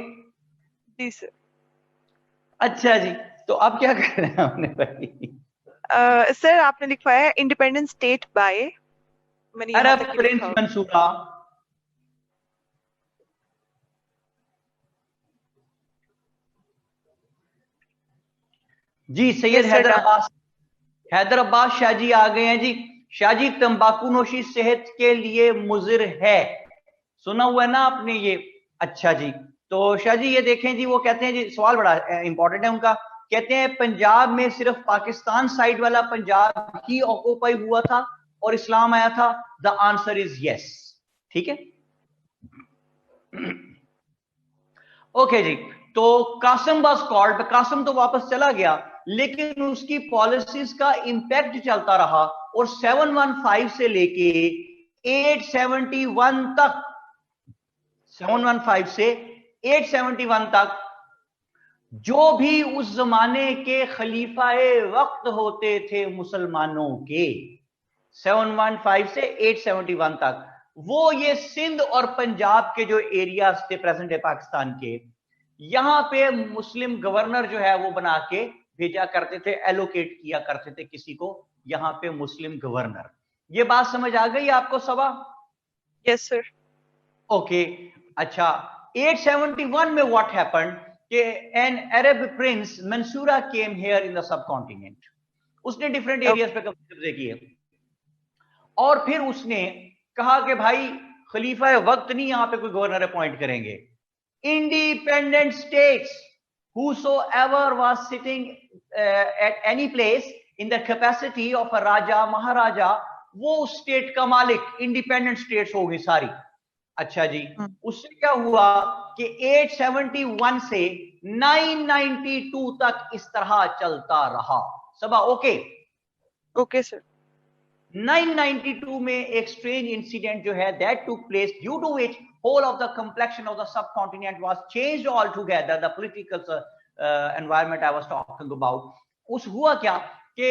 जी सर। अच्छा जी, तो अब क्या कर रहे हैं हमने भाई? सर आपने लिखवाया इंडिपेंडेंट स्टेट बाय, मैंने यहाँ अरब तक ही प्रिंस लिखा होगा। मंसूरा, जी सैयद Yes, sir, हैदर अब्बास शाह जी आ गए हैं जी। शाह जी, तंबाकू नोशी सेहत के लिए मुजिर है, सुना हुआ है ना आपने ये? अच्छा जी, तो शाह जी ये देखें जी, वो कहते हैं जी, सवाल बड़ा इंपॉर्टेंट है उनका, कहते हैं पंजाब में सिर्फ पाकिस्तान साइड वाला पंजाब ही ऑक्यूपाई हुआ था और इस्लाम आया था। द आंसर इज यस, ठीक है? ओके जी, तो कासिम वाज कॉल्ड, कासिम तो वापस चला गया, लेकिन उसकी पॉलिसीज का इंपैक्ट चलता रहा और 715 से लेके 871 तक, 715 से 871 तक जो भी उस जमाने के खलीफाए वक्त होते थे मुसलमानों के, 715 से 871 तक, वो ये सिंध और पंजाब के जो एरियाज थे प्रेजेंट डे पाकिस्तान के, यहां पे मुस्लिम गवर्नर जो है वो बना के भेजा करते थे, एलोकेट किया करते थे किसी को यहां पे मुस्लिम गवर्नर। ये बात समझ आ गई आपको सबा? Yes sir. ओके अच्छा, 871 में व्हाट हैपेंड कि an Arab Prince Mansura came here in the sub continent. उसने डिफरेंट एरियाज पे कब्जे किए और फिर उसने कहा कि भाई खलीफा वक्त नहीं यहां पे कोई गवर्नर अपॉइंट करेंगे, independent states whosoever was sitting at any place in the capacity of a raja महाराजा, वो स्टेट का मालिक, इंडिपेंडेंट स्टेट्स हो गई सारी। अच्छा जी, उससे क्या हुआ कि 871 से 992 तक इस तरह चलता रहा सबा। Okay okay sir. 992 में एक स्ट्रेंज इंसिडेंट जो है that took place, due to which whole of the complexion of the subcontinent was changed altogether, the political environment I was talking about। उस हुआ क्या कि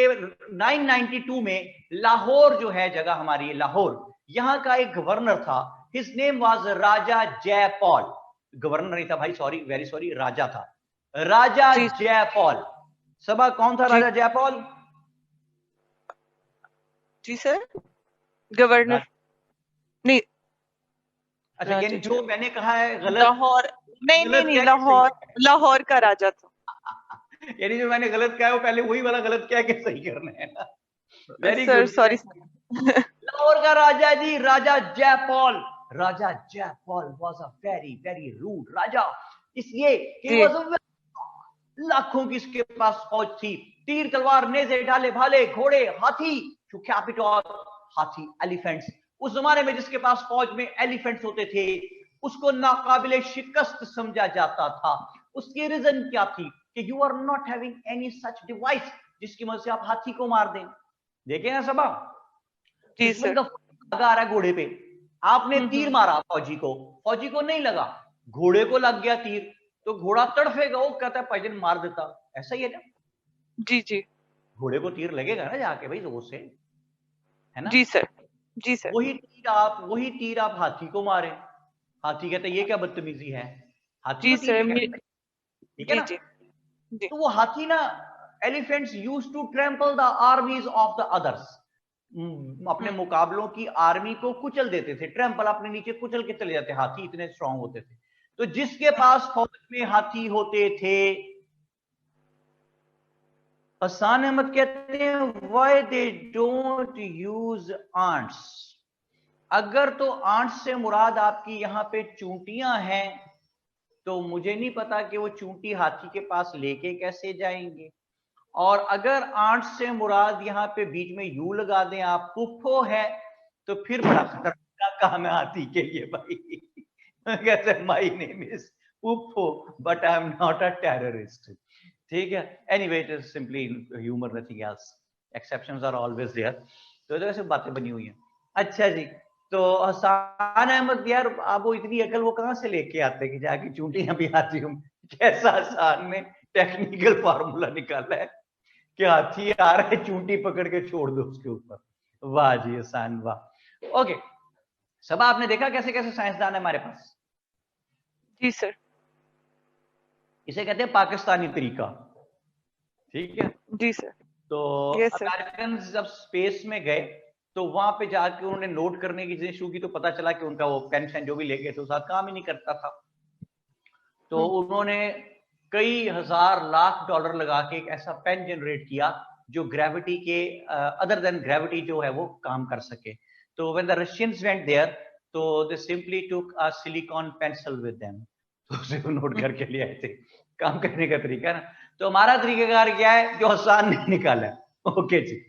992 में लाहौर जो है जगह हमारी लाहौर, यहां का एक गवर्नर था, his name was Raja Jaipal. Governor नहीं था भाई, सॉरी, वेरी सॉरी, राजा था, राजा जयपॉल। सबा कौन था राजा जयपॉल? जी सर, गवर्नर नहीं। अच्छा, यानी जो मैंने कहा है गलत, लाहौर नहीं, लाहौर का राजा था। यानी जो मैंने गलत कहा है वो पहले वही वाला गलत क्या के सही करना है ना। Very sir good, sorry. Lahore का Raja ji, Raja Jaipal. Raja Jaipal was a very very rude Raja, इसलिए he was a लाखों की इसके पास फौज थी, तीर तलवार नेज़े ढाले भाले घोड़े हाथी, टू कैपिटल हाथी एलिफेंट्स। उस जमाने में जिसके पास फौज में एलिफेंट्स होते थे उसको नाकाबिले शिकस्त समझा जाता था। उसकी रीजन क्या थी कि you are not having any such device जिसकी मदद से आप हाथी को मार दें। देखे ना सबा, जी सर। लगा रहा है घोड़े पे, आपने तीर मारा फौजी को नहीं लगा, घोड़े को लग गया तीर, तो घोड़ा तड़फेगा, वो कहता है भाईजान मार देता। ऐसा ही है ना? जी जी, घोड़े को तीर लगेगा ना जाके भाई जोर से, है ना? जी सर। जी सर। वही तीर आप हाथी को मारे, हाथी कहते ये क्या बदतमीजी है, हाथी जी को तीर सर। कहते हैं, ठीक है जी ना। जी जी। तो वो हाथी ना, elephants used to trample the armies of the others, अपने मुकाबलों की आर्मी को कुचल देते थे, ट्रैम्पल अपने नीचे कुचल के चले जाते, हाथी इतने स्ट्रांग होते थे। तो जिसके पास फौज में हाथी होते थे, हसन अहमद कहते हैं why they don't use ants. अगर तो आंट्स से मुराद आपकी यहां पे चूंटियां हैं, तो मुझे नहीं पता कि वो चूंटी हाथी के पास लेके कैसे जाएंगे। और अगर आंट्स से मुराद यहाँ पे बीच में यू लगा दें आप, पुप्पो है, तो फिर बड़ा खतरनाक काम है हाथी के लिए भाई। कहते my name is Puppo but I am not a terrorist, ठीक है। Anyway it is simply humour, nothing else, exceptions are always there. तो ऐसे बातें बनी हुई हैं। अच्छा जी, तो हसन अहमद यार, आप वो इतनी अकल वो कहां से लेके आते कि जाके चूंटियां भी हाथी हूं। कैसा हसन ने टेक्निकल फार्मूला निकाला है कि हाथी आ रहा है, चूंटी पकड़ के छोड़ दो उसके ऊपर। वाह जी हसन वाह। ओके, सब आपने देखा कैसे कैसे साइंसदान है हमारे पास। जी सर। इसे कहते हैं पाकिस्तानी तरीका, ठीक है। जी सर। तो यस सर। अमेरिकन जब स्पेस में गए, तो वहां पे जाके उन्होंने नोट करने की चीजें शुरू की, तो पता चला कि उनका वो पेन जो भी ले गए थे उसका काम ही नहीं करता था। तो उन्होंने कई हजार लाख डॉलर लगा के एक ऐसा पेन जनरेट किया जो ग्रेविटी के अदर देन ग्रेविटी जो है वो काम कर सके। तो when the Russians went there, तो they simply took a silicon pencil with them, तो उसे नोट करके ले आए थे। काम करने का तरीका ना। तो हमारा तरीकाकार क्या है जो हसन ने निकाला है। ओके जी,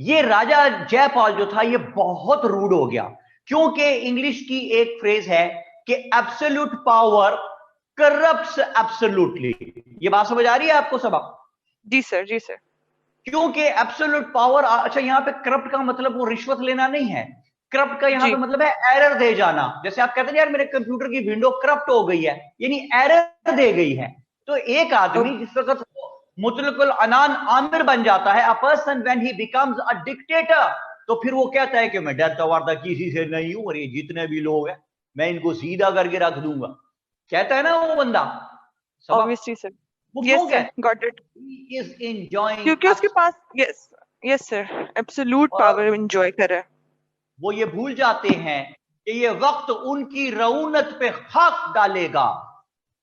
ये राजा जयपाल जो था ये बहुत रूड हो गया, क्योंकि इंग्लिश की एक फ्रेज है कि एब्सोल्यूट पावर करप्ट्स एब्सोल्यूटली। ये बात समझ आ रही है आपको सब? जी सर। जी सर। क्योंकि एब्सोल्यूट पावर, अच्छा यहां पे करप्ट का मतलब वो रिश्वत लेना नहीं है, करप्ट का यहां पे मतलब है एरर दे जाना। जैसे आप कहते हैं यार मेरे कंप्यूटर की विंडो करप्ट हो गई है, यानी एरर दे गई है। तो एक आदमी जिस वक्त मुतलकुल अनान आमिर बन जाता है, a person when he becomes a dictator, तो फिर वो कहता है कि मैं डरता वारता किसी से नहीं हूं, और ये जितने भी लोग हैं मैं इनको सीधा करके रख दूंगा, कहता है ना वो बंदा। Obviously sir. वो यस क्यों सर, कहता गॉट इट। है? He is enjoying क्योंकि उसके पास yes yes sir absolute power enjoy कर रहा है। वो ये भूल जाते हैं कि ये वक्त उनकी रऊनत पे खाक डालेगा,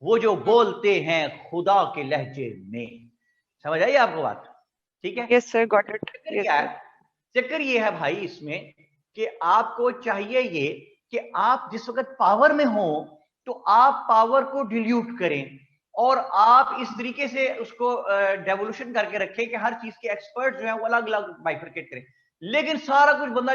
वो जो बोलते हैं खुदा के लहजे में। समझ आई आपको बात? ठीक है। Yes sir, got it. Yes क्या सर। है चक्कर? ये है भाई इसमें कि आपको चाहिए ये कि आप जिस वक्त पावर में हो तो आप पावर को डिल्यूट करें, और आप इस तरीके से उसको डेवोल्यूशन करके रखें कि हर चीज के एक्सपर्ट जो है वो अलग अलग बाइफरकेट करें। लेकिन सारा कुछ बंदा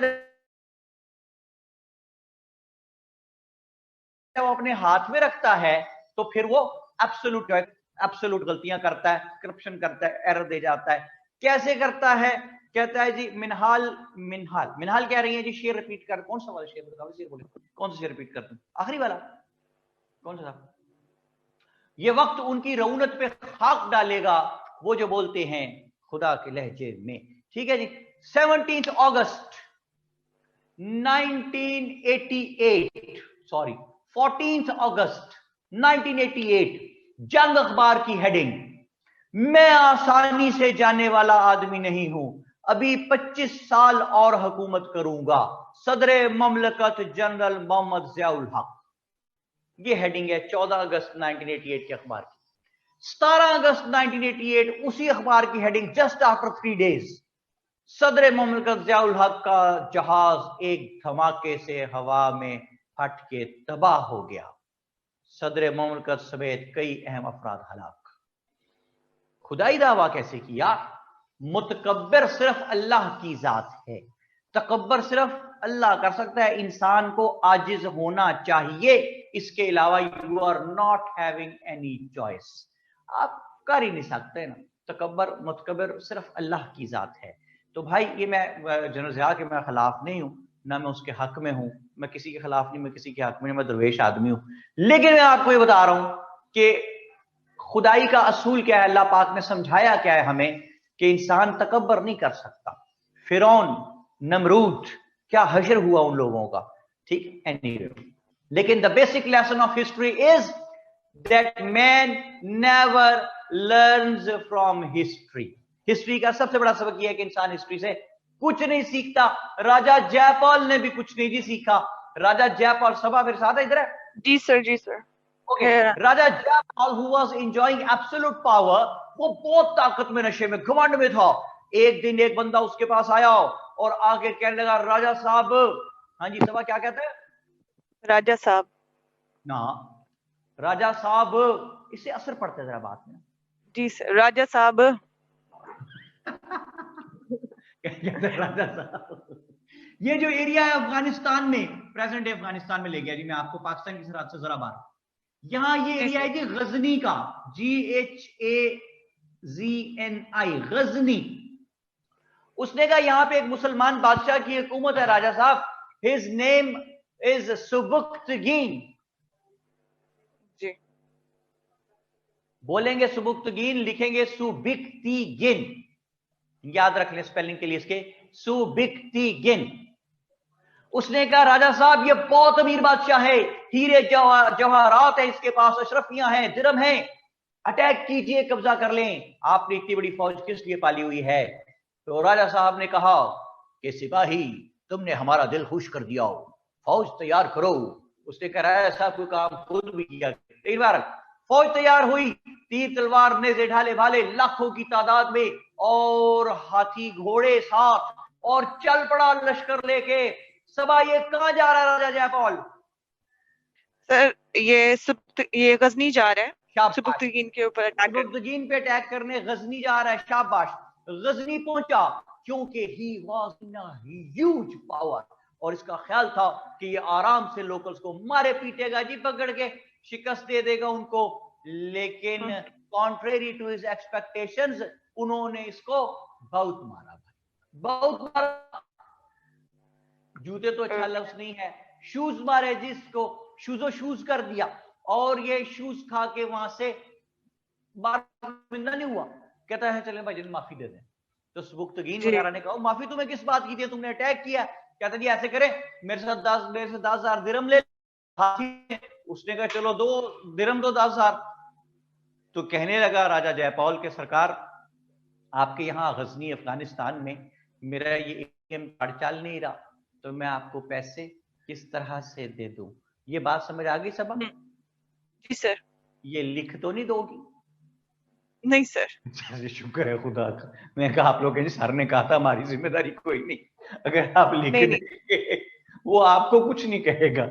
वो अपने हाथ में रखता है, तो फिर वो एब्सोल्यूट गलतियां करता है, करप्शन करता है, एरर दे जाता है। कैसे करता है? कहता है जी मिनहाल मिनहाल मिनहाल कह रही है जी, शेर रिपीट कर, कौन सा वाला शेर बताओ, शेर बोले कौन सा शेर रिपीट करते हैं, आखिरी वाला कौन सा था? ये वक्त उनकी रऊनत पे खाक डालेगा, वो जो बोलते हैं खुदा के लहजे में। ठीक है जी। 17 अगस्त 1988, सॉरी 14 अगस्त 1988, जंग अखबार की हेडिंग, मैं आसानी से जाने वाला आदमी नहीं हूं, अभी 25 साल और हुकूमत करूंगा, सदरे ममलकत जनरल मोहम्मद जियाउल हक। ये हेडिंग है 14 अगस्त 1988 के अखबार की। 17 अगस्त 1988 उसी अखबार की हेडिंग, जस्ट आफ्टर 3 डेज, सदर ममलकत जियाउल हक का जहाज एक धमाके से हवा में फट के तबाह हो गया, सदर ममलकत समेत कई अहम अफराद हलाक। खुदाई दावा कैसे किया? मुतकब्बिर सिर्फ अल्लाह की जात है, तकब्बर सिर्फ अल्लाह कर सकता है, इंसान को आजिज होना चाहिए, इसके अलावा you are not having any choice, आप कर ही नहीं सकते ना। तकब्बर मुतकब्बिर सिर्फ अल्लाह की जात है। तो भाई ये मैं जनरल ज़िया के मैं खिलाफ नहीं हूं, ना मैं उसके हक में हूं, मैं किसी के खिलाफ नहीं, मैं किसी के हक में नहीं, मैं दरवेश आदमी हूं। लेकिन मैं आपको ये बता रहा हूं कि खुदाई का असूल क्या है, अल्लाह पाक ने समझाया क्या है हमें कि इंसान तकब्बर नहीं कर सकता। फिरौन नमरूद, क्या हशर हुआ उन लोगों का, ठीक। एनीवे, लेकिन the basic lesson of history is that man never learns from history. History का सबसे बड़ा सबक यह है कि इंसान हिस्ट्री से कुछ नहीं सीखता। राजा जयपाल ने भी कुछ नहीं जी सीखा। राजा जयपाल, सभा मेरे साथ है, इधर है? जी सर, जी sir. Okay. Raja Jaipal who was enjoying absolute power, वो बहुत ताकत में, नशे में, घमंड में था। एक दिन एक बंदा उसके पास आया और आके कहने लगा, राजा साहब, हाँ जी सभा क्या कहते हैं? राजा साहब ना, राजा साहब, इससे असर पड़ता है जरा बात में। जी सर, राजा साहब। राजा साहब, ये जो एरिया है अफगानिस्तान में, प्रेजेंट डे अफगानिस्तान में ले गया जी मैं आपको, पाकिस्तान की सरहद से जरा बाहर। यहां ये एरिया है जी गजनी का, GHAZNI, गजनी। उसने कहा यहां पे एक मुसलमान बादशाह की हुकूमत है राजा साहब, हिज नेम इज सुबुक्तगीन। जी, बोलेंगे सुबुक्तगीन, लिखेंगे सुबिक्तिगिन, याद रख लें स्पेलिंग के लिए इसके, सुबिक्तिगिन। उसने कहा राजा साहब ये बहुत अमीर बादशाह है, हीरे जवाहरात है इसके पास, अशरफियां हैं, दिरहम हैं, अटैक कीजिए, कब्जा कर लें। आपने इतनी बड़ी फौज किस लिए पाली हुई है? तो राजा साहब ने कहा कि सिपाही, तुमने हमारा दिल खुश कर दिया, फौज तैयार करो। उसने कहा ऐसा कोई काम खुद भी किया। एक बार फौज तैयार हुई, तीर तलवार नेज़े ढाले भाले लाखों की तादाद में, और हाथी घोड़े साथ, और चल पड़ा लश्कर लेके। सभा ये कहां जा रहा है राजा जयपाल? सर ये गजनी जा रहा है, शाबाश, सुबुक्तगीन के ऊपर अटैक करने। सुबुक्तगीन पे अटैक करने गजनी जा रहा है। शाबाश। गजनी पहुंचा क्योंकि he was in a huge power, और इसका ख्याल था कि ये आराम से लोकल्स को मारे पीटेगा जी, पकड़ के शिकस्त दे देगा उनको। लेकिन कॉन्ट्रेरी टू हिज एक्सपेक्टेशंस, उन्होंने इसको बहुत मारा भाई, बहुत मारा। जूते तो अच्छा लफ्ज नहीं है, शूज मारे जिसको, शूजो शूज कर दिया, और ये शूज खा के वहां से बारमिंदा नहीं हुआ। कहता है चले भाई माफी दे दें। तो सुबुक्तगीन वगैरह ने कहा माफी तुम्हें किस बात की थी, तुमने अटैक किया। कहता जी ऐसे करे, मेरे से 10,000 दिरहम ले। उसने कहा चलो 2 दिरहम दो 10,000। तो कहने लगा राजा जयपाल के सरकार, आपके यहाँ गजनी अफगानिस्तान में मेरा ये ATM कार्ड चल नहीं रहा, तो मैं आपको पैसे किस तरह से दे दूं? ये बात समझ आ गई सबा? जी सर। ये लिख तो नहीं दोगी? नहीं सर। शुक्र है खुदा का। मैं कहा आप लोग, सर ने कहा था हमारी जिम्मेदारी कोई नहीं, अगर आप लिख देंगे वो आपको कुछ नहीं कहेगा,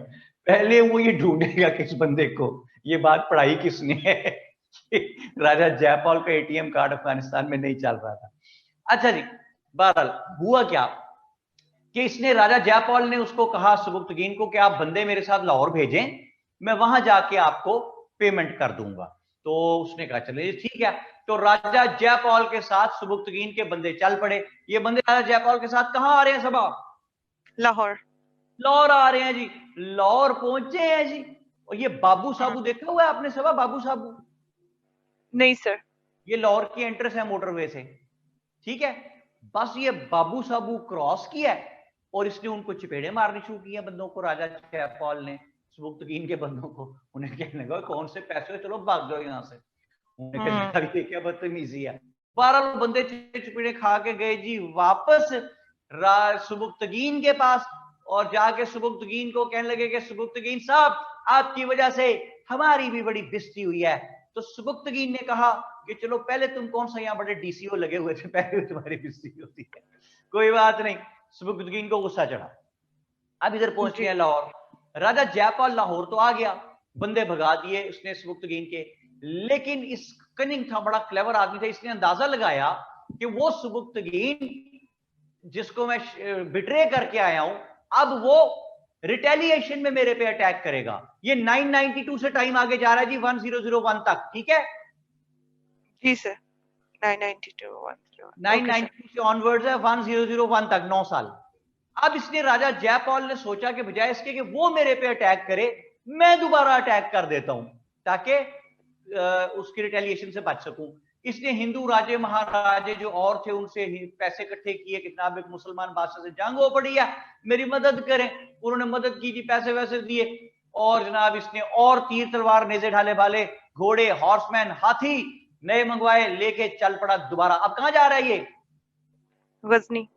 पहले वो ये ढूंढेगा किस बंदे को ये बात पढ़ाई किसने है। राजा जयपाल का ATM कार्ड अफगानिस्तान में नहीं चल रहा था। अच्छा जी, बहरहाल हुआ क्या कि इसने, राजा जयपाल ने उसको कहा सुबुक्तगीन को कि आप बंदे मेरे साथ लाहौर भेजें, मैं वहां जाके आपको पेमेंट कर दूंगा। तो उसने कहा चले ठीक है। तो राजा जयपाल के साथ सुबुक्तगीन के बंदे चल पड़े। ये बंदे राजा जयपाल के साथ कहां आ रहे हैं सबा? लाहौर। लाहौर आ रहे हैं जी। लाहौर पहुंचे हैं जी। और ये बाबू साबू देखा हुआ है आपने सबा? बाबू साबू? नहीं सर। ये लाहौर की एंट्रेंस है मोटरवे से, ठीक है। बस ये बाबू साबू क्रॉस किया और इसने उनको चपेड़े मारनी शुरू किया बंदों को, राजा जयपाल ने सुबुक्तगीन के बंदों को। उन्हें कहने लगा कौन से पैसे, चलो भाग जाओ यहाँ से। उन्हें कहा ये क्या बदतमीजी है। 12 बंदे चपेड़े खा के गए जी वापस सुबुक्तगीन के पास, और जाके सुबुक्तगीन को कहने लगे कि सुबुक्तगीन साहब, आपकी वजह से हमारी भी बड़ी बेइज्जती हुई है। तो सुबुक्तगीन ने कहा कि चलो पहले तुम कौन सा यहाँ बड़े DCO लगे हुए थे, पहले तुम्हारी बेइज्जती होती है। कोई बात नहीं। सुबुक्तगीन को गुस्सा चढ़ा। अब इधर पहुंच गए लाहौर। राजा जयपाल लाहौर तो आ गया, बंदे भगा दिए उसने सुबुक्तगीन के। लेकिन इस कनिंग था, बड़ा क्लेवर आदमी था, इसने अंदाजा लगाया कि वो सुबुक्तगीन जिसको मैं बिट्रे करके आया हूं, अब वो रिटेलिएशन में मेरे पे अटैक करेगा। ये 992 से टाइम आगे जा रहा है जी 1001 तक, ठीक है जी सर। 992 से ऑनवर्ड्स है 1001 तक, 9 साल। अब इसने, राजा जयपाल ने सोचा कि बजाय इसके कि वो मेरे पे अटैक करे, मैं दोबारा अटैक कर देता हूं ताकि उसकी रिटेलिएशन से बच सकूं। इसने हिंदू राजे महाराजे जो और थे उनसे पैसे इकट्ठे किए कि जनाब एक मुसलमान बादशाह से जंग हो पड़ी है, मेरी मदद करें। उन्होंने मदद की थी, पैसे वैसे दिए, और जनाब इसने और तीर तलवार नेजे ढाले वाले घोड़े, हॉर्समैन, हाथी नए मंगवाए, लेके चल पड़ा दोबारा। अब कहां जा रहा है ये? गजनी।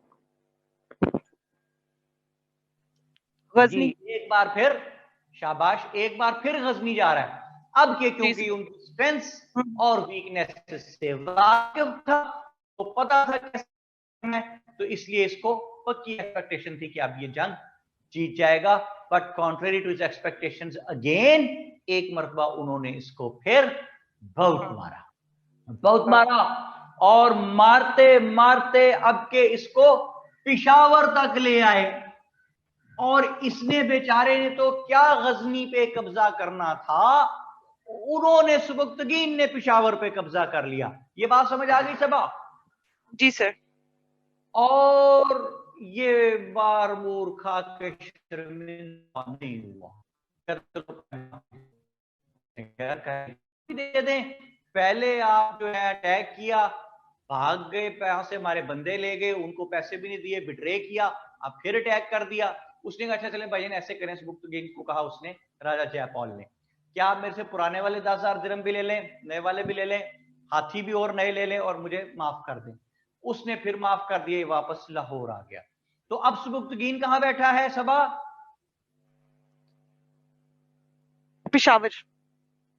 गजनी एक बार फिर, शाबाश, एक बार फिर गजनी जा रहा है। अब के क्योंकि उनकी स्ट्रेंथ और वीकनेस से वाकिफ था, तो पता था कैसे है, तो इसलिए इसको पक्की एक्सपेक्टेशन थी कि अब ये जंग जीत जाएगा। But contrary to his expectations again, एक मरतबा उन्होंने इसको फिर बहुत मारा, और मारते मारते अब के इसको पिशावर तक ले आए। और इसने बेचारे ने तो क्या गजनी पे कब्जा करना था, उन्होंने सुबुक्तगीन ने पिशावर पे कब्जा कर लिया। ये बात समझ आ गई सबा? जी सर। और ये बार मूर्खा के शर्मिंदा नहीं हुआ, दे दें। पहले आप जो है अटैक किया, भाग गए, यहां से हमारे बंदे ले गए, उनको पैसे भी नहीं दिए, बिट्रे किया, अब फिर अटैक कर दिया। उसने कहा अच्छा चले भाई ऐसे करें, सुबुक्तगीन को कहा उसने, राजा जयपॉल ने, क्या आप मेरे से पुराने वाले 10,000 दिरहम भी ले लें, नए वाले भी ले लें, हाथी भी और नए ले लें, और मुझे माफ कर दें। उसने फिर माफ कर दिए, वापस लाहौर आ गया। तो अब सुबुक्तगीन कहां बैठा है सबा?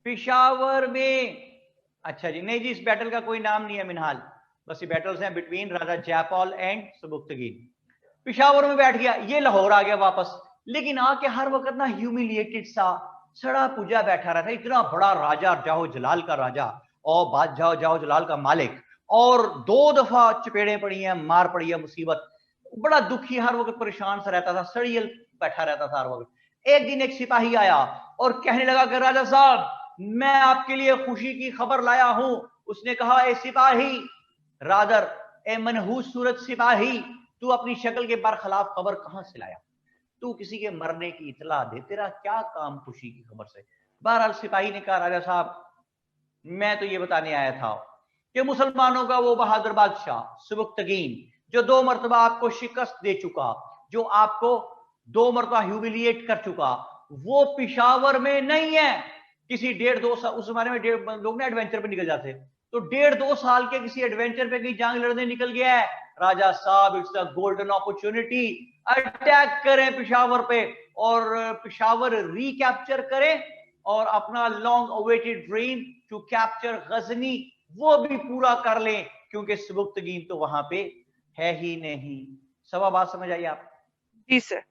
पिशावर में। अच्छा जी, नहीं जी, इस बैटल का कोई नाम नहीं है मिनहाल, बस ये बैटल्स हैं बिटवीन राजा जयपॉल एंड सुबुक्तगीन। पिशावर में बैठ गया, ये लाहौर आ गया वापस, लेकिन आके हर वक्त ना ह्यूमिलिएटेड सा सड़ा पूजा बैठा रहा था। इतना बड़ा राजा, जाहो जलाल का राजा और बादशाह जाहो जलाल का मालिक, और 2 दफा चपेड़े पड़ी हैं, मार पड़ी है, मुसीबत, बड़ा दुखी, हर वक्त परेशान सा रहता था, सड़ियल बैठा रहता था हर वक्त। एक दिन एक सिपाही आया और कहने लगा कि राजा साहब, मैं आपके लिए खुशी की खबर लाया हूं। उसने कहा, ए सिपाही, रादर ए मनहूस सूरत सिपाही, तू अपनी शक्ल के बरखिलाफ खबर कहां से लाया? तू किसी के मरने की इतला दे, तेरा क्या काम खुशी की खबर से? बहरहाल सिपाही ने कहा, राजा साहब मैं तो ये बताने आया था कि मुसलमानों का वो बहादुर बादशाह सुबुक्तगीन, जो 2 मरतबा आपको शिकस्त दे चुका, जो आपको 2 मरतबा ह्यूमिलिएट कर चुका, वो पिशावर में नहीं है। किसी 1.5-2 साल, उस जमाने में लोग ना एडवेंचर पे निकल जाते, तो 1.5-2 साल के किसी एडवेंचर पे कहीं जंग लड़ने निकल गया है। राजा साहब, it's a golden opportunity, attack करें पिशावर पे, और पिशावर रिकैप्चर करें, और अपना long awaited dream to capture Ghazni वो भी पूरा कर लें, क्योंकि सुबुक्तगीन तो वहां पे है ही नहीं। सवा बात समझ आई आप? जी सर।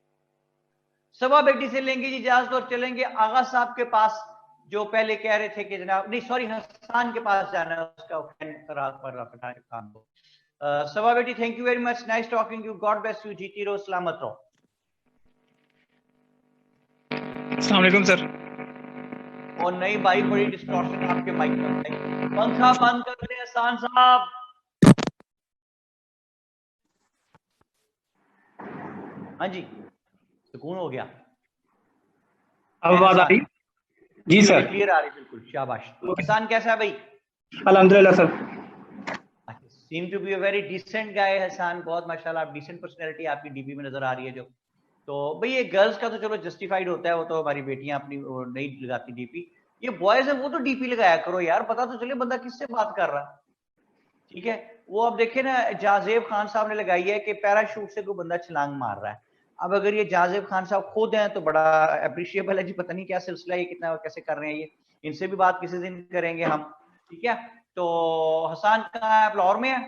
सवा बेटी से लेंगे जी इजाजत और चलेंगे आगा साहब के पास, जो पहले कह रहे थे कि जनाब, नहीं सॉरी, हसन के पास जाना है, उसका काम को। सवा बेटी, thank you very much, nice talking you, God bless you, जीती रहो, सलामत रहो। अस्सलाम वालेकुम सर। और नहीं भाई, बड़ी डिस्टॉर्शन आपके माइक में, पंखा बंद कर दें हसन साहब। हाँ जी, सुकून हो गया, अब आवाज आ रही? जी सर, क्लियर आ रही, बिल्कुल, शाबाश। हसन कैसा है भाई? अल्हम्दुलिल्लाह sir. Seem to be a very decent guy Hasan, बहुत माशाल्लाह, आप डिसेंट पर्सनैलिटी आपकी डीपी में नजर आ रही है जो। तो भाई ये गर्ल्स का तो चलो जस्टिफाइड होता है, वो तो हमारी बेटियां अपनी नहीं लगाती डीपी, ये बॉयज है वो तो डीपी लगाया करो यार, पता तो चले बंदा किससे बात कर रहा है। ठीक है, वो अब देखे ना, जाजेब खान साहब ने लगाई है कि पैराशूट से कोई बंदा छलांग मार रहा है। अब अगर ये जाजेब खान साहब खुद हैं तो बड़ा अप्रिशिएबल है जी, पता नहीं क्या सिलसिला है, ये कितना कैसे कर रहे हैं ये, इनसे भी बात किसी दिन करेंगे हम। ठीक है, तो हसन कहाँ है, लाहौर में है?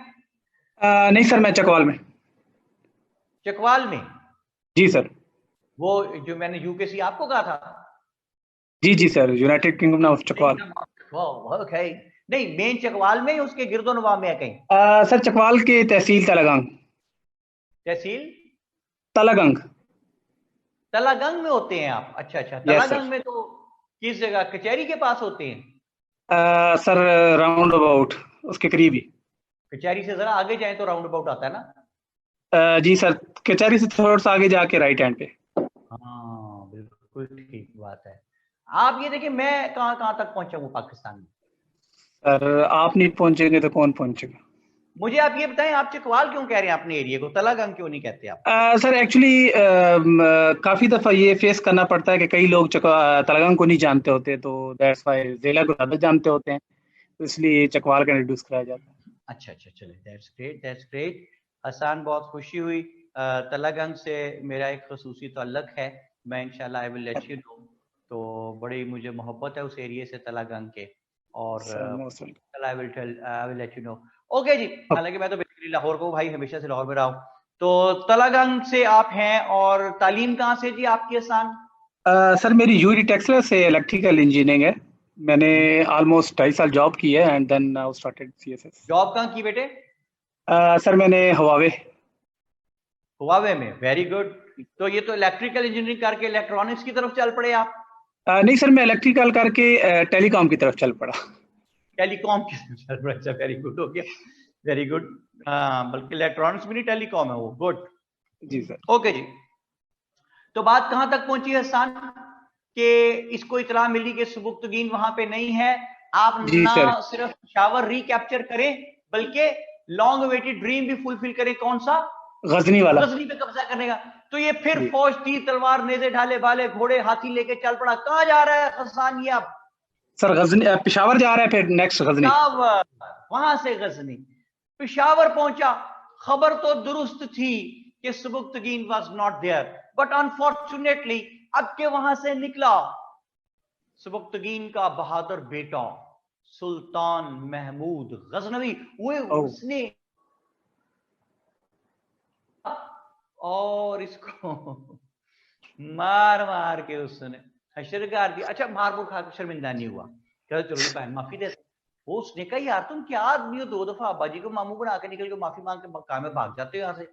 नहीं सर, मैं चकवाल में। चकवाल में? जी सर। वो जो मैंने यूकेसी आपको कहा था? जी जी sir, United Kingdom of Chakwal. Okay, नहीं मेन चकवाल में, उसके गिरदो नवा में है कहीं? सर चकवाल के तहसील तलागंग। तहसील तलागंग? तलागंग में होते हैं आप? अच्छा अच्छा, तलागंग में तो किस जगह, कचहरी के पास होते हैं? सर राउंड अबाउट उसके करीब ही। कचहरी से जरा आगे जाए तो राउंड अबाउट आता है ना? जी सर, कचहरी से थोड़ा सा आगे जाके राइट हैंड पे। हाँ बिल्कुल ठीक बात है। आप ये देखिए, मैं कहां कहां तक पहुंचा हूँ पाकिस्तान में। सर आप नहीं पहुंचेंगे तो कौन पहुंचेगा? मुझे आप ये बताएं, आप चकवाल क्यों कह रहे हैं अपने एरिया को, तलागंग क्यों नहीं कहते आप? सर एक्चुअली काफी दफा ये फेस करना पड़ता है कि कई लोग तलगंग को नहीं जानते होते, तो दैट्स व्हाई जिला को ज्यादा जानते होते हैं, तो इसलिए चकवाल का इंट्रोड्यूस कराया जाता है। अच्छा अच्छा, चले, that's great, that's great. Hasan, बहुत खुशी हुई। तलागंग से मेरा एक खसूसी ताल्लुक है, मैं इंशाल्लाह आई विल लेट यू नो। तो बड़ी मुझे मोहब्बत है उस एरिया से, तलागंग के, और I will let you know. Okay जी। हालांकि मैं तो बेसिकली लाहौर को भाई, हमेशा से लाहौर में रहा हूँ। तो तलागंग से आप हैं, और तालीम कहाँ से जी आपकी हसन? सर मेरी यूडी टेक्सला से इलेक्ट्रिकल इंजीनियरिंग है। मैंने ऑलमोस्ट 2.5 साल जॉब की है and then I started CSS. Job कहाँ की बेटे? सर मैंने हुआवे में। Very good. तो ये तो इलेक्ट्रिकल इंजीनियरिंग करके इलेक्ट्रॉनिक्स की तरफ चल पड़े आप? नहीं सर, मैं इलेक्ट्रिकल करके टेलीकॉम की तरफ चल पड़ा। टेलीकॉम की तरफ चल पड़ा, अच्छा, वेरी गुड हो गया, वेरी गुड। हाँ, बल्कि इलेक्ट्रॉनिक्स भी नहीं, टेलीकॉम है वो, गुड। जी सर। ओके जी। तो बात कहां तक पहुंची है हसन, कि इसको इतला मिली कि सुबुक्तगीन वहां पे नहीं है। आप जी ना सर। सिर्फ पेशावर रिकैप्चर करें, बल्कि लॉन्ग अवेटेड ड्रीम भी फुलफिल करें। कौन सा? गजनी वाला। गजनी पे कब्जा करने का। तो ये फिर जी। फौज, तीर तलवार, नेज़े ढाले भाले, घोड़े हाथी लेके चल पड़ा। कहां जा रहा है हसन ये अब? सर गजनी पेशावर जा रहा है, फिर नेक्स्ट गजनी। पेशावर, वहां से गजनी। पेशावर पहुंचा, खबर तो दुरुस्त थी कि Sabuktigin was not there, but unfortunately अब के वहां से निकला सुबुक्तगीन का बहादुर बेटा सुल्तान महमूद गजनवी। उसने और इसको मार मार के उसने हशर कर दिया। अच्छा, मार मुर खा के शर्मिंदा नहीं हुआ, कह चलो बहन माफी दे। वो उसने कहा यार तुम क्या आदमी हो, 2 दफा अब्बा जी को मामू बना के निकल के माफी मांग के काम में भाग जाते हो यहाँ से।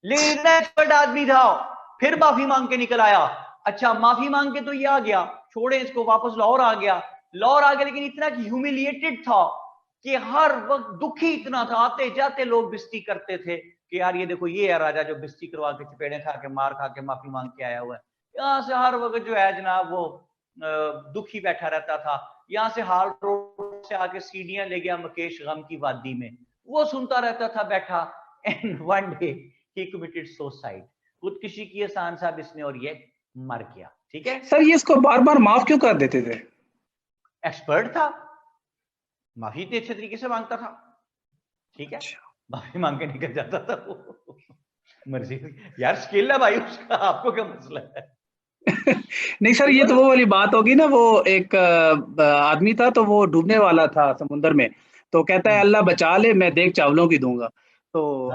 लेकिन एक्सपर्ट आदमी था, फिर माफी मांग के निकल आया। अच्छा, माफी मांग के तो ये आ गया, छोड़े इसको, वापस लाहौर आ गया। लाहौर आ गया, लेकिन इतना ह्यूमिलिएटेड था कि हर वक्त दुखी इतना था, आते जाते लोग बिस्ती करते थे कि यार ये देखो, ये है राजा जो बिस्ती करवा के, चपेड़े खा के, मार खा के माफी मांग के आया हुआ है। यहाँ से हर वक्त जो है जनाब वो दुखी बैठा रहता था। यहाँ से हाल रोड से आके सीढ़ियां ले गया मुकेश गम की वादी में, वो सुनता रहता था बैठा। And one day he committed suicide, खुदकुशी की हसन साहब इसने, और ये मर गया। ठीक है सर, ये इसको बार बार माफ क्यों कर देते थे? एक्सपर्ट था, माफी इतने अच्छे तरीके से मांगता था। ठीक है, माफी मांग के निकल जाता था वो। मर्जी यार, स्किल है भाई उसका, आपको क्या मसला है? नहीं सर, ये तो वो वाली बात होगी ना, वो एक आदमी था, तो वो डूबने वाला था समुद्र में, तो कहता है अल्लाह बचा ले, मैं देख चावलों की दूंगा। तो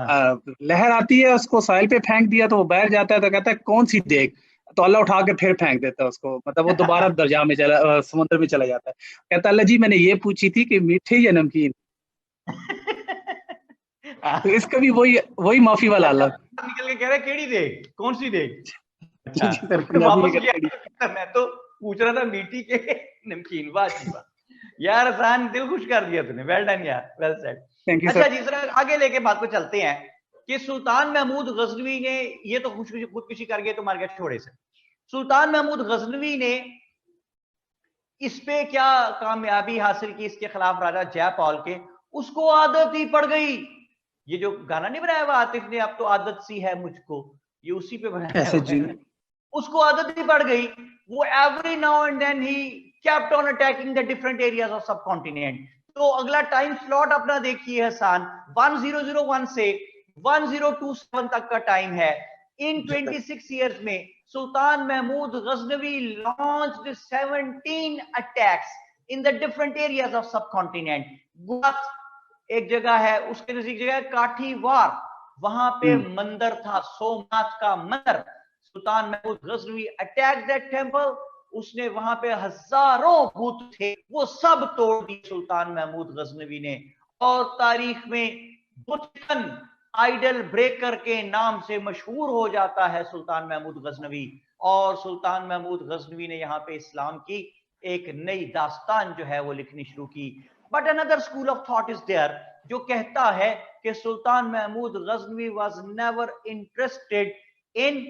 लहर आती है, उसको साहिल पे फेंक दिया, तो वो बैठ जाता है, तो कहता है कौन सी देख, तो अल्लाह उठा के फिर फेंक देता है उसको, मतलब वो दोबारा दरिया में समुद्र में चला जाता है। कहता है अल्लाह जी, मैंने ये पूछी थी कि मीठे या नमकीन। तो इसका भी वही माफी वाला अल्लाह निकल के कह रहा है केड़ी देख, कौन सी देख? अच्छा, जी सर, वापस गया, मैं तो पूछ रहा था मीठी के नमकीन। वाह जी वाह यार, हसन दिल खुश कर दिया तूने, वेल डन यार, वेल सेड। थैंक यू अच्छा सर। जी, सर आगे लेके बात को चलते हैं कि सुल्तान महमूद गजनवी ने, ये तो खुदकुशी कर गए तो मार गया छोड़े से। सुल्तान महमूद गजनवी ने इस पे क्या कामयाबी हासिल की, इसके खिलाफ राजा जयपाल के? उसको आदत ही पड़ गई। ये जो गाना नहीं बनाया हुआ आतिफ ने, अब तो आदत सी है मुझको, ये उसी पे बनाया ऐसे हुआ जी। है। उसको आदत ही पड़ गई। वो every now and then he kept on attacking the different areas of subcontinent। तो अगला टाइम स्लॉट अपना देखिए हसन, 1001 से 1027 तक का टाइम है। इन 26 years में सुल्तान Mahmud Ghaznavi launched 17 attacks in the different areas of subcontinent। Gujarat एक जगह है, उसके नजदीक जगह है काठीवार, वहां पे मंदिर था, सोमनाथ का मंदिर। Sultan Mahmud Ghaznavi attack that temple. उसने वहां पे हजारों भूत थे, वो सब तोड़ दी सुल्तान महमूद गजनवी ने। और तारीख में बुतकन आइडल ब्रेकर के नाम से मशहूर हो जाता है सुल्तान महमूद गजनवी। और सुल्तान महमूद गजनवी ने यहाँ पे इस्लाम की एक नई दास्तान जो है वो लिखनी शुरू की। But another school of thought is there जो कहता है कि Sultan Mahmud Ghaznavi was never interested in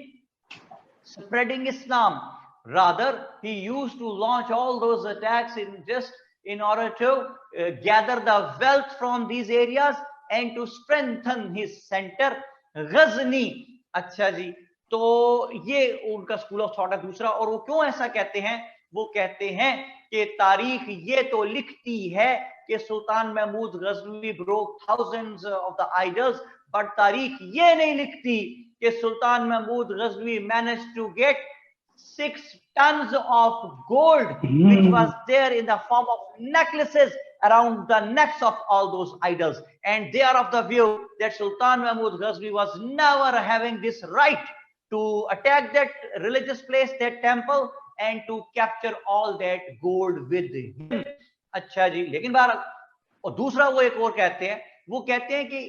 spreading Islam, rather he used to launch all those attacks in just in order to gather the wealth from these areas and to strengthen his center Ghazni. अच्छा जी, तो ये उनका स्कूल ऑफ थॉट है दूसरा। और वो क्यों ऐसा कहते हैं? वो कहते हैं कि तारीख ये तो लिखती है कि Sultan Mahmud Ghaznavi broke thousands of the idols, but तारीख ये नहीं लिखती कि Sultan Mahmud Ghaznavi managed to get 6 tons of gold which was there in the form of necklaces around the necks of all those idols, and they are of the view that Sultan Mahmud Ghazni was never having this right to attack that religious place, that temple, and to capture all that gold with him. अच्छा जी, लेकिन बार और दूसरा वो एक और कहते हैं, वो कहते हैं कि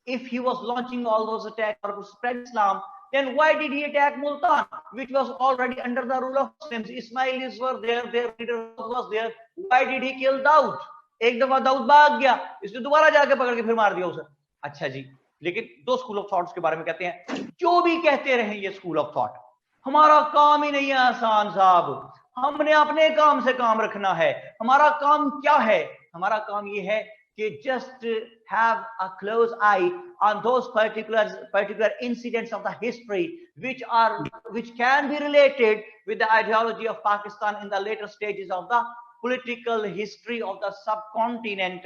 if he was launching all those attacks or to spread Islam, then why did he attack Multan, which was already under the rule of Muslims? Ismailis were there, their leader was there. Why did he kill Daud? एक दफा दाऊद भाग गया, इसने दोबारा जाके पकड़ के फिर मार दिया उसे। अच्छा जी, लेकिन दो स्कूल ऑफ थॉट्स के बारे में कहते हैं, जो भी कहते रहे ये स्कूल ऑफ थॉट, हमारा काम ही नहीं है आसान साहब, हमने अपने काम से काम रखना है। हमारा काम क्या है? हमारा काम ये है कि just have a close eye on those particular incidents of the history which can be related with the ideology of Pakistan in the later stages of the political history of the subcontinent.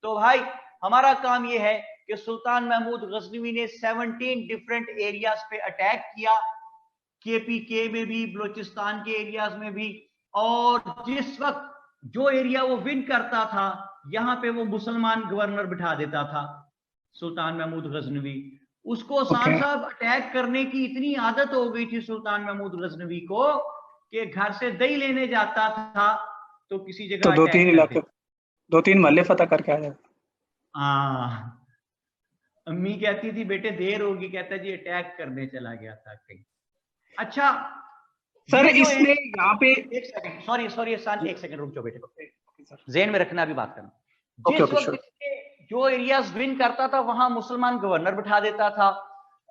तो भाई हमारा काम ये है कि सुल्तान महमूद गजनवी ने 17 डिफरेंट एरियाज पे अटैक किया, केपीके में भी, बलोचिस्तान के एरियाज में भी, और जिस वक्त जो एरिया वो विन करता था यहाँ पे वो मुसलमान गवर्नर बिठा देता था सुल्तान महमूद गजनवी। उसको साहब अटैक करने की इतनी आदत हो गई थी सुल्तान महमूद गजनवी को कि घर से दही लेने जाता था तो किसी जगह तो 2-3 महल्ले फतह करके आ जाता। अम्मी कहती थी बेटे देर होगी, कहता जी अटैक करने चला गया था कहीं। अच्छा सर इसमें यहाँ पे एक सेकंड, सॉरी एक सेकंड रुक जाओ बेटे, ज़हन में रखना, अभी बात करना। जिस वक्त जो एरियाज विन करता था वहां मुसलमान गवर्नर बिठा देता था,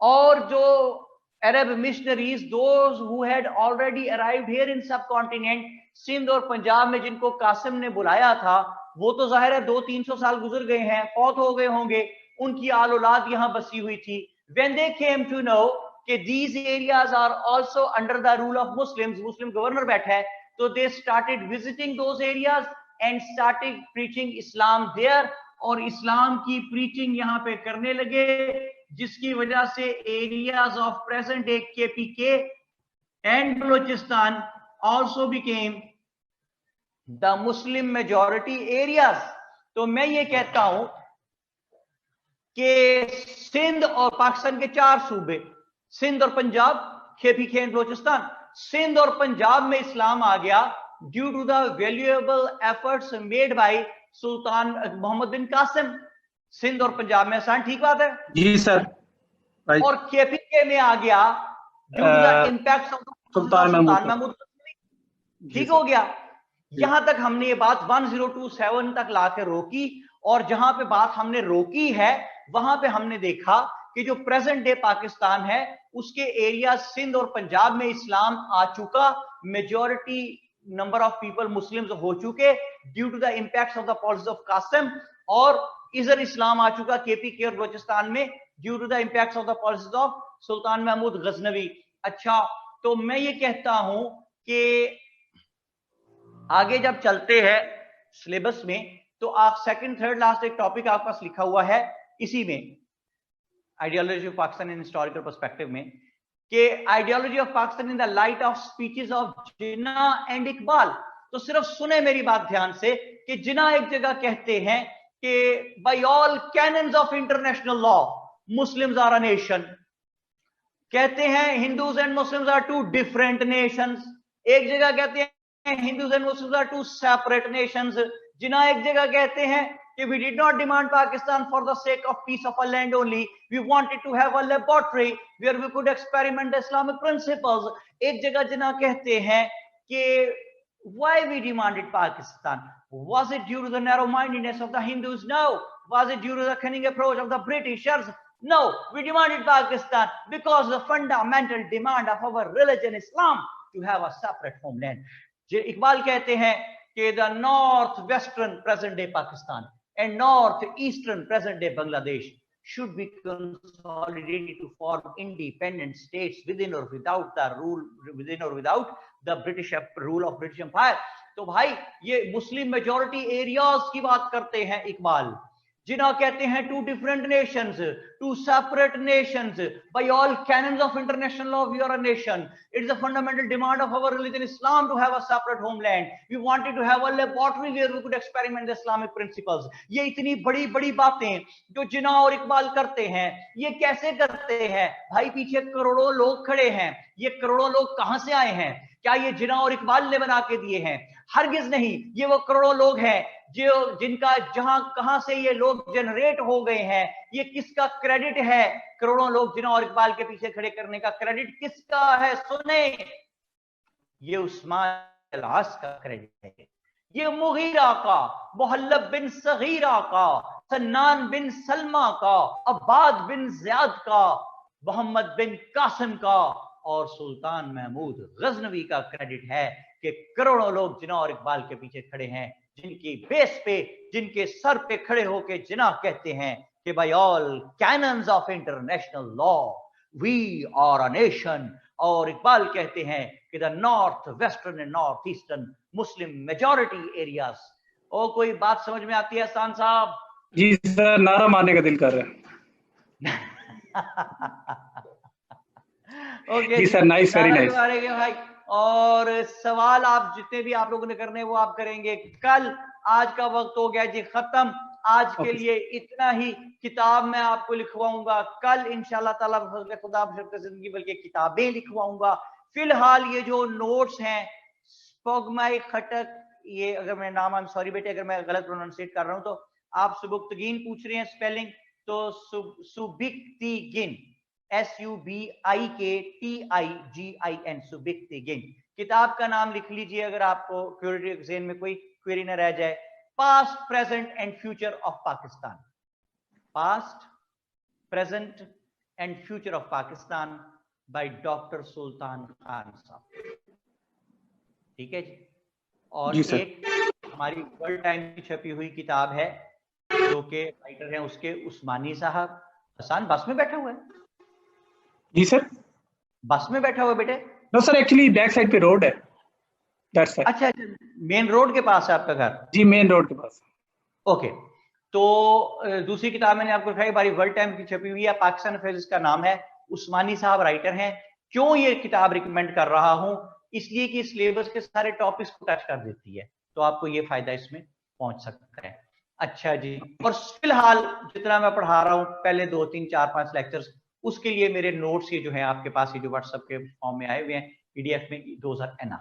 और जो Arab missionaries, those who had already arrived here in subcontinent, Sindh और पंजाब में जिनको कासिम ने बुलाया था, वो तो जाहिर है 200-300 साल गुजर गए हैं, फौत हो गए होंगे, उनकी आल औलाद यहाँ बसी हुई थी। When they came to know कि these areas are also under the rule of Muslims, Muslim governor बैठा है, तो they started visiting those areas and started preaching Islam there, और इस्लाम की प्रीचिंग यहाँ पे करने लगे, जिसकी वजह से areas of present day KPK and Balochistan also became the Muslim majority areas। तो मैं ये कहता हूं कि सिंध और पाकिस्तान के 4 सूबे, सिंध और पंजाब, केपीके एंड बलोचिस्तान, सिंध और पंजाब में इस्लाम आ गया due to the valuable efforts made by Sultan Muhammad बिन कासिम। सिंध और पंजाब में आसान, ठीक बात है जी सर। और केपीके में आ गया due to the impact of Sultan Mahmud, ठीक हो गया। यहां तक हमने ये बात 1027 तक लाकर रोकी, और जहां पे बात हमने रोकी है वहां पे हमने देखा कि जो प्रेजेंट डे पाकिस्तान है उसके एरिया सिंध और पंजाब में इस्लाम आ चुका, majority number of people Muslims हो चुके due to the impacts of the policies of Qasim, और इधर इस्लाम आ चुका केपीके और बलोचिस्तान में due to the impacts of the policies of Sultan Mahmud Ghaznavi. अच्छा, तो मैं ये कहता हूं कि आगे जब चलते हैं सिलेबस में, तो आप सेकंड थर्ड लास्ट एक टॉपिक आपके पास लिखा हुआ है इसी में, ideology of Pakistan in historical perspective में, कि ideology of Pakistan in the light of speeches of Jinnah and Iqbal. तो सिर्फ सुने मेरी बात ध्यान से कि जिन्ना एक जगह कहते हैं कि by all canons of international law Muslims are a nation, कहते हैं Hindus and Muslims are 2 different nations. एक जगह कहते हैं Hindus and Muslims are 2 separate nations. Jinnah एक जगह कहते हैं कि we did not demand Pakistan for the sake of peace of our land only, we wanted to have a laboratory where we could experiment Islamic principles। एक जगह जिन्ना कहते हैं कि why we demanded Pakistan, was it due to the narrow mindedness of the Hindus? No. Was it due to the cunning approach of the Britishers? No. We demanded Pakistan because the fundamental demand of our religion Islam to have a separate homeland। Iqbal कहते हैं कि the north western present day Pakistan and north eastern present day Bangladesh should be consolidated to form independent states within or without the British rule of British Empire. तो भाई ये मुस्लिम मेजॉरिटी एरियाज की बात करते हैं इकबाल, जिन्हें कहते हैं two different nations, two separate nations, by all canons of international law we are a nation. It is a fundamental demand of our religion Islam to have a separate homeland. We wanted to have a laboratory where we could experiment the Islamic principles. ये इतनी बड़ी बड़ी बातें जो जिन्ना और इकबाल करते हैं, ये कैसे करते हैं भाई? पीछे करोड़ों लोग खड़े हैं. ये करोड़ों लोग कहां से आए हैं? क्या ये जिन्ना और इकबाल ने बना के दिए हैं? हरगिज नहीं. ये वो करोड़ों लोग हैं जो जिनका जहां कहां से ये लोग जनरेट हो गए हैं. ये किसका क्रेडिट है? करोड़ों लोग जिन्ना और इकबाल के पीछे खड़े करने का क्रेडिट किसका है? सुने, ये उस्मान अल-आस का क्रेडिट है. ये मुगीरा का, मुहल्लब बिन सगीरा का, सन्नान बिन सलमा का, अब्बाद बिन ज़ियाद का, मोहम्मद बिन कासिम का और सुल्तान महमूद गजनवी का क्रेडिट है कि करोड़ों लोग जिन्ना और इकबाल के पीछे खड़े हैं, जिनकी बेस पे, जिनके सर पे खड़े होके जिन्ना कहते हैं कि by all canons of international law we are a nation. और इकबाल कहते हैं कि the north western and north eastern Muslim majority areas. और कोई बात समझ में आती है हसन साहब? जी सर, नारा मारने का दिल कर रहा है. ओके जी सर, नाइस, वेरी नाइस भाई. और सवाल आप जितने भी आप लोगों ने करने वो आप करेंगे कल. आज का वक्त हो गया जी खत्म. आज के लिए इतना ही. किताब मैं आपको लिखवाऊंगा कल इंशाल्लाह ताला बफज़ल खुदा बशरत जिंदगी, बल्कि किताबें लिखवाऊंगा. फिलहाल ये जो नोट्स हैं स्पोगमाई खटक, ये अगर मेरा नाम, आई एम सॉरी बेटे अगर मैं गलत प्रोनाउंसिएट कर रहा हूं, तो आप सुबुक्तगीन पूछ रहे हैं स्पेलिंग, तो सुबिक्तिगिन, SUBIKTIGIN, सुबिक्तिगिन. किताब का नाम लिख लीजिए अगर आपको क्यूरी एग्जाम में कोई क्वेरी न रह जाए. Past, present and future of Pakistan. Past, present and future of Pakistan by doctor Sultan Khan sahab. ठीक है जी. और जी एक हमारी वर्ल्ड टाइम की छपी हुई किताब है जो कि राइटर हैं उसके उस्मानी साहब. हसन बस में बैठा हुआ है? जी सर, बस में बैठा हुआ बेटे? No sir, actually back side पे रोड है. That's right. अच्छा, मेन रोड के पास है आपका घर? जी, मेन रोड के पास. ओके. तो दूसरी किताब मैंने आपको दिखाई, हमारी वर्ल्ड टाइम की छपी हुई है, पाकिस्तान अफेयर्स, इसका नाम है. उस्मानी साहब राइटर हैं. क्यों ये किताब रिकमेंड कर रहा हूं? इसलिए कि सिलेबस के सारे टॉपिक्स को टच कर देती है, तो आपको ये फायदा इसमें पहुंच सकता है. अच्छा जी. और फिलहाल जितना मैं पढ़ा रहा हूं, पहले 2, 3, 4, 5 लेक्चर्स, उसके लिए मेरे नोट्स ये जो है आपके पास, ये जो व्हाट्सएप के फॉर्म में आए हुए हैं पीडीएफ में, दोज आर एनफ.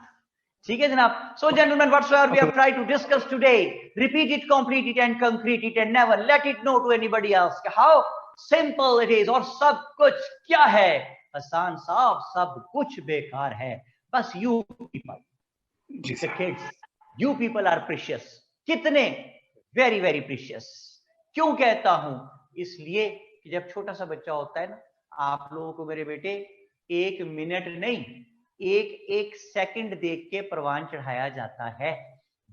ठीक है जनाब. So gentleman, whatsoever we have tried to discuss today, repeat it, complete it and concrete it and never let it know to anybody else how simple it is. और सब कुछ क्या है हसन साहब? सब कुछ बेकार है, बस you people, the kids, you people are precious. कितने? Very very precious. क्यों कहता हूं? इसलिए कि जब छोटा सा बच्चा होता है ना, आप लोगों को मेरे बेटे 1 मिनट नहीं, एक सेकंड देख के परवान चढ़ाया जाता है.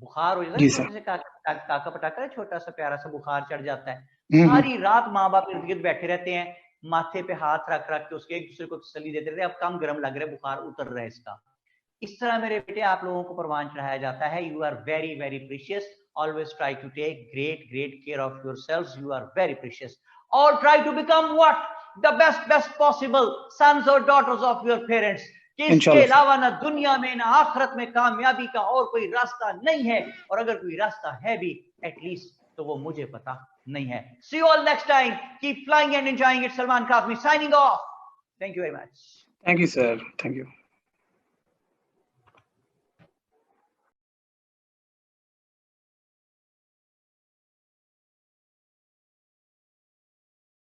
बुखार हो जाता है, जैसे काका पटाखा, छोटा सा प्यारा सा बुखार चढ़ जाता है. सारी रात माँ बाप इर्द गिर्द बैठे रहते हैं, माथे पे हाथ रख रख के उसके एक दूसरे को तसल्ली देते रहते हैं, अब कम गर्म लग रहा है, बुखार उतर रहा है इसका. इस तरह मेरे बेटे आप लोगों को परवान चढ़ाया जाता है. You are very very precious. Always try to take great care of yourselves. You are very precious. All try to become what? The best possible sons or daughters of your parents. कि इसके अलावा ना दुनिया में ना आखिरत में कामयाबी का और कोई रास्ता नहीं है, और अगर कोई रास्ता है भी एटलीस्ट तो वो मुझे पता नहीं है. See you all next time. Keep flying and enjoying it. Salman Kazmi signing off. Thank you very much. Thank you sir. Thank you.